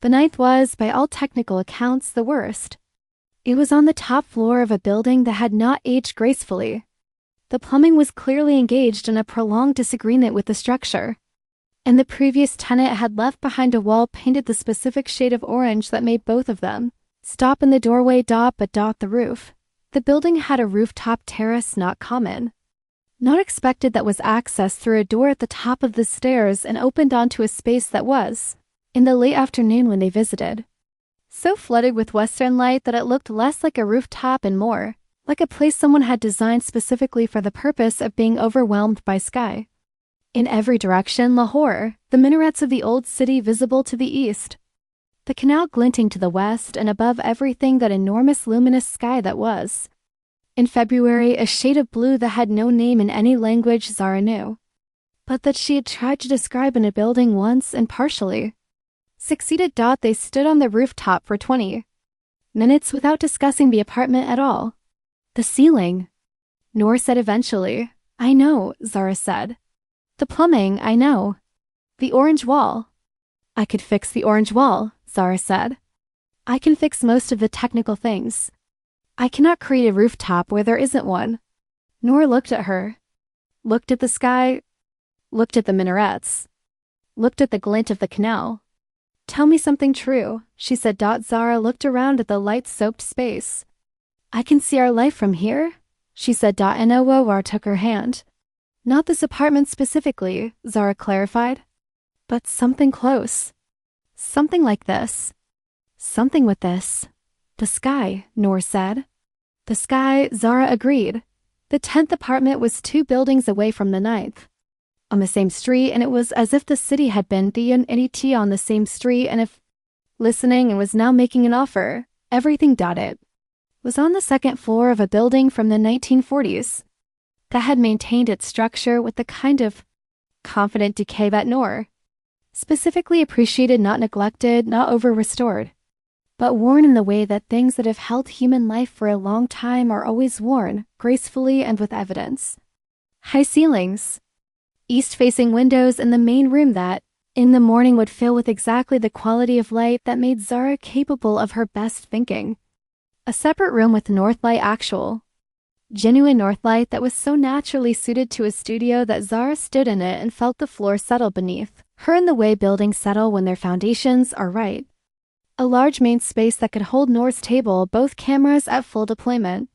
The 9th was, by all technical accounts, the worst. It was on the top floor of a building that had not aged gracefully. The plumbing was clearly engaged in a prolonged disagreement with the structure, and the previous tenant had left behind a wall painted the specific shade of orange that made both of them stop in the doorway, but the roof. The building had a rooftop terrace not common, not expected, that was accessed through a door at the top of the stairs and opened onto a space that was, in the late afternoon when they visited, so flooded with western light that it looked less like a rooftop and more like a place someone had designed specifically for the purpose of being overwhelmed by sky. In every direction, Lahore, the minarets of the old city visible to the east, the canal glinting to the west, and above everything that enormous luminous sky that was, in February, a shade of blue that had no name in any language Zara knew, but that she had tried to describe in a building once and partially succeeded. They stood on the rooftop for 20 minutes without discussing the apartment at all. The ceiling, Noor said eventually. I know, Zara said. The plumbing, I know. The orange wall. I could fix the orange wall, Zara said. I can fix most of the technical things. I cannot create a rooftop where there isn't one. Noor looked at her, looked at the sky, looked at the minarets, looked at the glint of the canal. Tell me something true, she said. Zara looked around at the light-soaked space. I can see our life from here, she said. Noor took her hand. Not this apartment specifically, Zara clarified, but something close. Something like this. Something with this. The sky, Noor said. The sky, Zara agreed. The 10th apartment was 2 buildings away from the 9th, on the same street, and it was as if the city had been on the same street, and if listening and was now making an offer. Everything. It was on the 2nd floor of a building from the 1940s that had maintained its structure with the kind of confident decay that Noor specifically appreciated, not neglected, not over-restored, but worn in the way that things that have held human life for a long time are always worn, gracefully and with evidence. High ceilings, east-facing windows in the main room that, in the morning, would fill with exactly the quality of light that made Zara capable of her best thinking. A separate room with north light, actual, genuine north light that was so naturally suited to a studio that Zara stood in it and felt the floor settle beneath her in the way buildings settle when their foundations are right. A large main space that could hold Noor's table, both cameras at full deployment,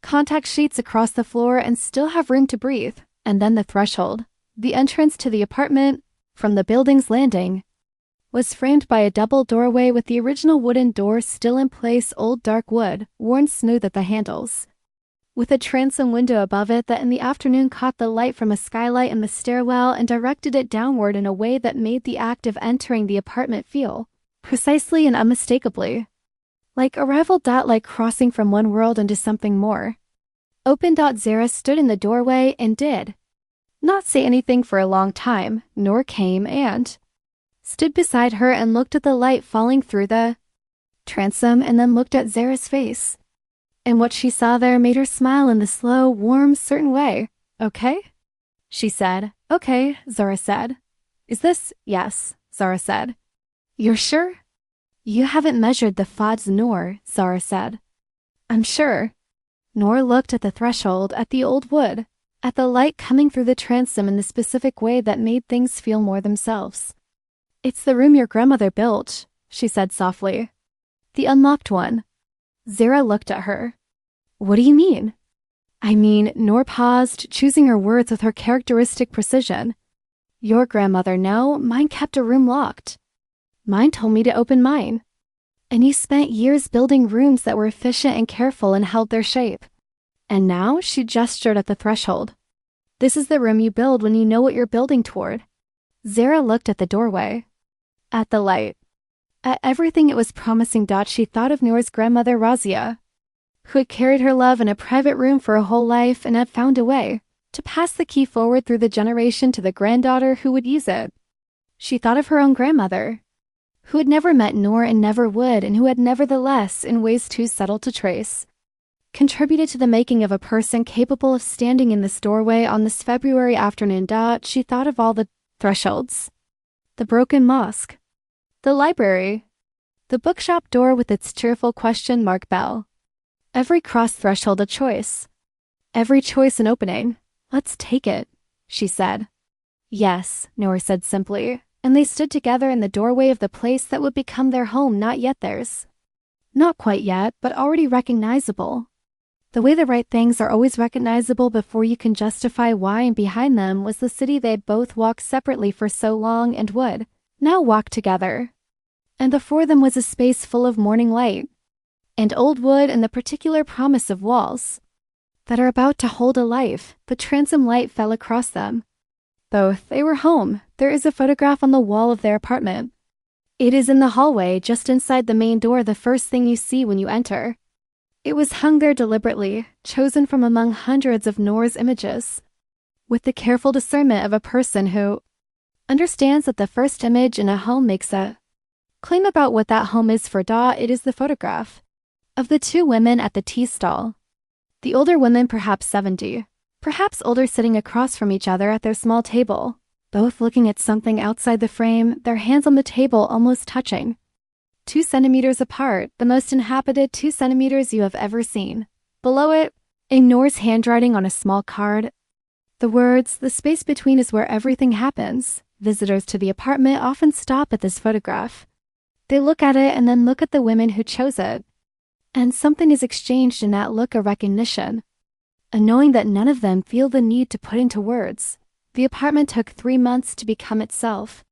contact sheets across the floor, and still have room to breathe. And then the threshold, the entrance to the apartment, from the building's landing, was framed by a double doorway with the original wooden door still in place, old dark wood, worn smooth at the handles, with a transom window above it that in the afternoon caught the light from a skylight in the stairwell and directed it downward in a way that made the act of entering the apartment feel precisely and unmistakably like arrival. Like crossing from one world into something more. Open. Zara stood in the doorway and did not say anything for a long time. Noor came and stood beside her and looked at the light falling through the transom, and then looked at Zara's face. And what she saw there made her smile in the slow, warm, certain way. Okay? She said. Okay, Zara said. Is this? Yes, Zara said. You're sure? You haven't measured the fads, Noor, Zara said. I'm sure. Noor looked at the threshold, at the old wood, at the light coming through the transom in the specific way that made things feel more themselves. It's the room your grandmother built, she said softly. The unlocked one. Zara looked at her. What do you mean? I mean, Noor paused, choosing her words with her characteristic precision. Your grandmother, no, mine kept a room locked. Mine told me to open mine. And he spent years building rooms that were efficient and careful and held their shape. And now she gestured at the threshold. This is the room you build when you know what you're building toward. Zara looked at the doorway. At the light. At everything it was promising. She thought of Noor's grandmother Razia, who had carried her love in a private room for a whole life and had found a way to pass the key forward through the generation to the granddaughter who would use it. She thought of her own grandmother, who had never met Noor and never would, and who had nevertheless, in ways too subtle to trace, contributed to the making of a person capable of standing in this doorway on this February afternoon. She thought of all the thresholds, the broken mosque, the library, the bookshop door with its cheerful question mark bell. Every cross threshold a choice. Every choice an opening. Let's take it, she said. Yes, Noor said simply, and they stood together in the doorway of the place that would become their home, not yet theirs. Not quite yet, but already recognizable. The way the right things are always recognizable before you can justify why, and behind them was the city they'd both walked separately for so long and would now walk together. And before them was a space full of morning light, and old wood and the particular promise of walls that are about to hold a life. The transom light fell across them. Both, they were home. There is a photograph on the wall of their apartment. It is in the hallway, just inside the main door, the first thing you see when you enter. It was hung there deliberately, chosen from among hundreds of Noor's images, with the careful discernment of a person who understands that the first image in a home makes a claim about what that home is. For it is the photograph of the two women at the tea stall. The older women, perhaps 70, perhaps older, sitting across from each other at their small table, both looking at something outside the frame, their hands on the table almost touching. 2 centimeters apart, the most inhabited 2 centimeters you have ever seen. Below it, in Noor's handwriting on a small card, the words, "The space between is where everything happens." Visitors to the apartment often stop at this photograph. They look at it and then look at the women who chose it. And something is exchanged in that look, a recognition, a knowing that none of them feel the need to put into words. The apartment took 3 months to become itself.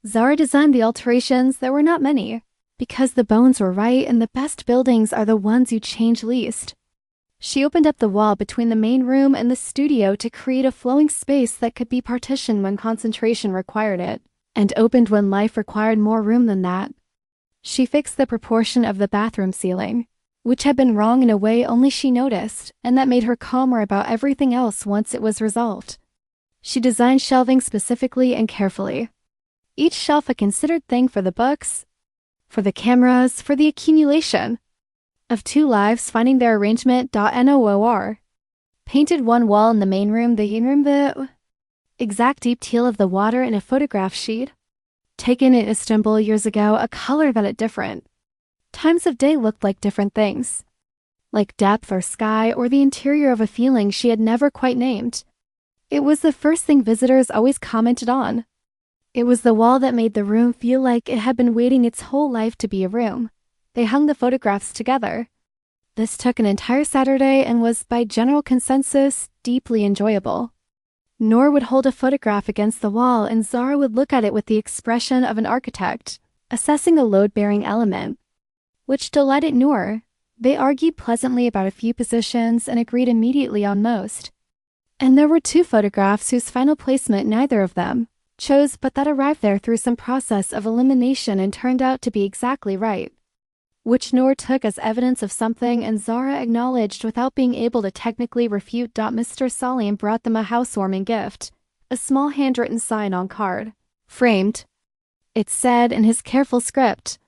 Zara designed the alterations. There were not many, because the bones were right, and the best buildings are the ones you change least. She opened up the wall between the main room and the studio to create a flowing space that could be partitioned when concentration required it, and opened when life required more room than that. She fixed the proportion of the bathroom ceiling, which had been wrong in a way only she noticed, and that made her calmer about everything else once it was resolved. She designed shelving specifically and carefully. Each shelf a considered thing for the books, for the cameras, for the accumulation of 2 lives finding their arrangement. Noor painted one wall in the main room, the exact deep teal of the water in a photograph sheet taken in Istanbul years ago, a color that at different times of day looked like different things, like depth or sky or the interior of a feeling she had never quite named. It was the first thing visitors always commented on. It was the wall that made the room feel like it had been waiting its whole life to be a room. They hung the photographs together. This took an entire Saturday and was, by general consensus, deeply enjoyable. Noor would hold a photograph against the wall, and Zara would look at it with the expression of an architect, assessing a load-bearing element, which delighted Noor. They argued pleasantly about a few positions and agreed immediately on most. And there were 2 photographs whose final placement neither of them chose, but that arrived there through some process of elimination and turned out to be exactly right, which Noor took as evidence of something, and Zara acknowledged without being able to technically refute. Mr. Salim brought them a housewarming gift, a small handwritten sign on card, framed. It said in his careful script,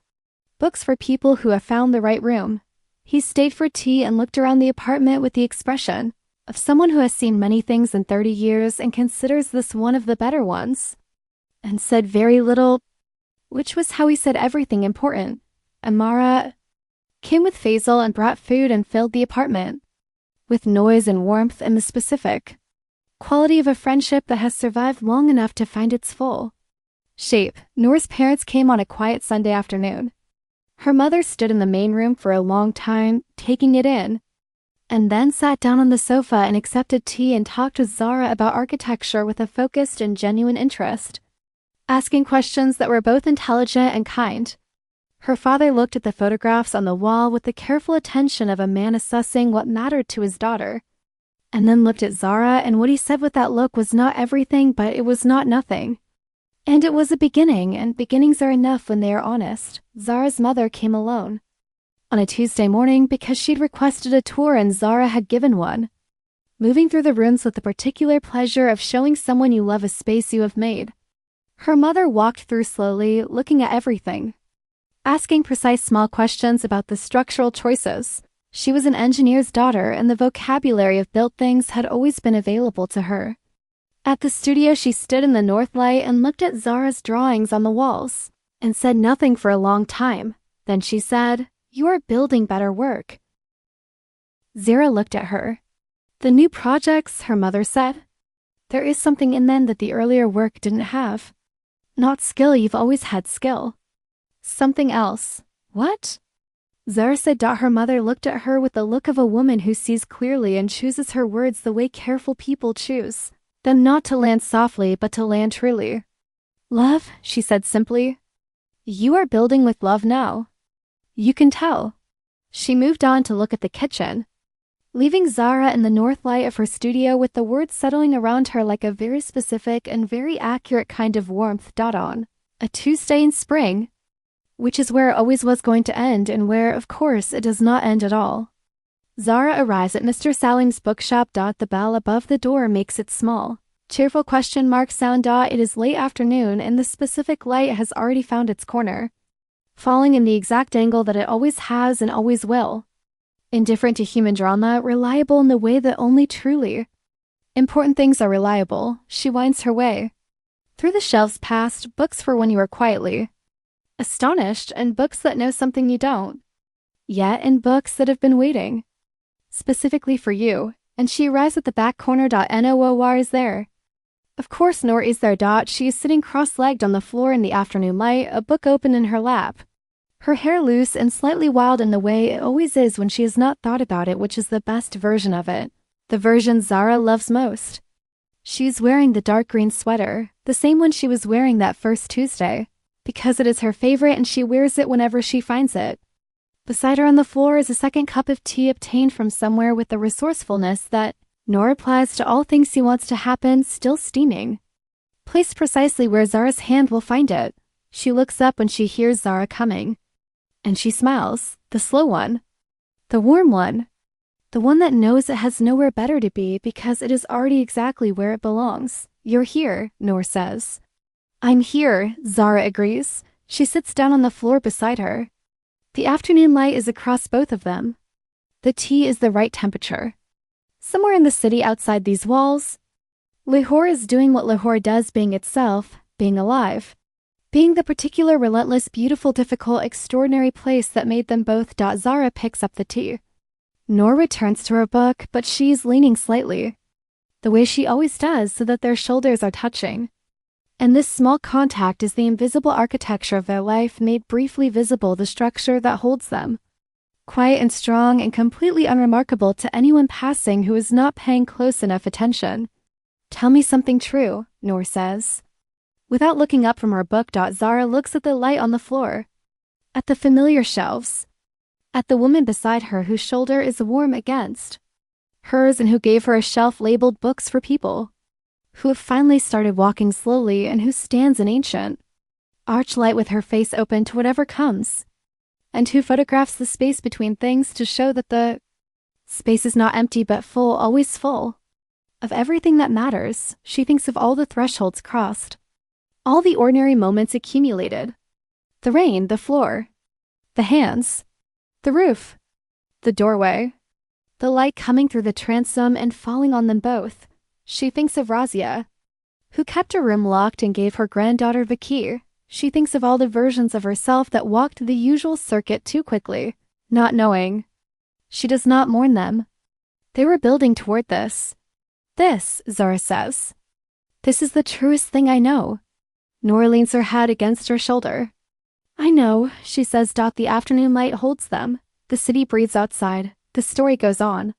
"Books for people who have found the right room." He stayed for tea and looked around the apartment with the expression of someone who has seen many things in 30 years and considers this one of the better ones, and said very little, which was how he said everything important. Amara came with Faisal and brought food and filled the apartment with noise and warmth and the specific quality of a friendship that has survived long enough to find its full shape. Noor's parents came on a quiet Sunday afternoon. Her mother stood in the main room for a long time, taking it in, and then sat down on the sofa and accepted tea and talked with Zara about architecture with a focused and genuine interest, asking questions that were both intelligent and kind. Her father looked at the photographs on the wall with the careful attention of a man assessing what mattered to his daughter, and then looked at Zara, and what he said with that look was not everything, but it was not nothing. And it was a beginning, and beginnings are enough when they are honest. Zara's mother came alone on a Tuesday morning because she'd requested a tour and Zara had given one. Moving through the rooms with the particular pleasure of showing someone you love a space you have made. Her mother walked through slowly, looking at everything, asking precise small questions about the structural choices. She was an engineer's daughter, and the vocabulary of built things had always been available to her. At the studio, she stood in the north light and looked at Zara's drawings on the walls, and said nothing for a long time. Then she said, "You are building better work." Zara looked at her. "The new projects," her mother said. "There is something in them that the earlier work didn't have. Not skill, you've always had skill. Something else." "What?" Zara said. Her mother looked at her with the look of a woman who sees clearly and chooses her words the way careful people choose, them not to land softly but to land truly. "Love," she said simply. "You are building with love now. You can tell." She moved on to look at the kitchen, leaving Zara in the north light of her studio with the words settling around her like a very specific and very accurate kind of warmth. On a Tuesday in spring, which is where it always was going to end and where, of course, it does not end at all. Zara arrives at Mr. Salim's bookshop. The bell above the door makes it small. Cheerful question mark sound. It is late afternoon and the specific light has already found its corner, falling in the exact angle that it always has and always will. Indifferent to human drama, reliable in the way that only truly important things are reliable, she winds her way through the shelves past books for when you are quietly astonished, and books that know something you don't yet, and books that have been waiting specifically for you, and she arrives at the back corner. Noor is there. Of course Noor is there. She is sitting cross-legged on the floor in the afternoon light, a book open in her lap, her hair loose and slightly wild in the way it always is when she has not thought about it, which is the best version of it, the version Zara loves most. She's wearing the dark green sweater, the same one she was wearing that first Tuesday, because it is her favorite and she wears it whenever she finds it. Beside her on the floor is a second cup of tea obtained from somewhere with the resourcefulness that Noor applies to all things he wants to happen, still steaming, placed precisely where Zara's hand will find it. She looks up when she hears Zara coming, and she smiles, the slow one, the warm one, the one that knows it has nowhere better to be because it is already exactly where it belongs. "You're here," Noor says. "I'm here," Zara agrees. She sits down on the floor beside her. The afternoon light is across both of them. The tea is the right temperature. Somewhere in the city outside these walls, Lahore is doing what Lahore does, being itself, being alive, being the particular, relentless, beautiful, difficult, extraordinary place that made them both. Zara picks up the tea. Noor returns to her book, but she's leaning slightly, the way she always does, so that their shoulders are touching. And this small contact is the invisible architecture of their life, made briefly visible, the structure that holds them. Quiet and strong and completely unremarkable to anyone passing who is not paying close enough attention. "Tell me something true," Noor says. Without looking up from her book, Zara looks at the light on the floor, at the familiar shelves, at the woman beside her whose shoulder is warm against hers and who gave her a shelf labeled books for people who have finally started walking slowly, and who stands in ancient archlight with her face open to whatever comes, and who photographs the space between things to show that the space is not empty but full, always full, of everything that matters. She thinks of all the thresholds crossed, all the ordinary moments accumulated, the rain, the floor, the hands, the roof, the doorway, the light coming through the transom and falling on them both. She thinks of Razia, who kept her room locked and gave her granddaughter the key. She thinks of all the versions of herself that walked the usual circuit too quickly, not knowing. She does not mourn them. They were building toward this. "This," Zara says. "This is the truest thing I know." Noor leans her head against her shoulder. "I know," she says. The afternoon light holds them. The city breathes outside. The story goes on.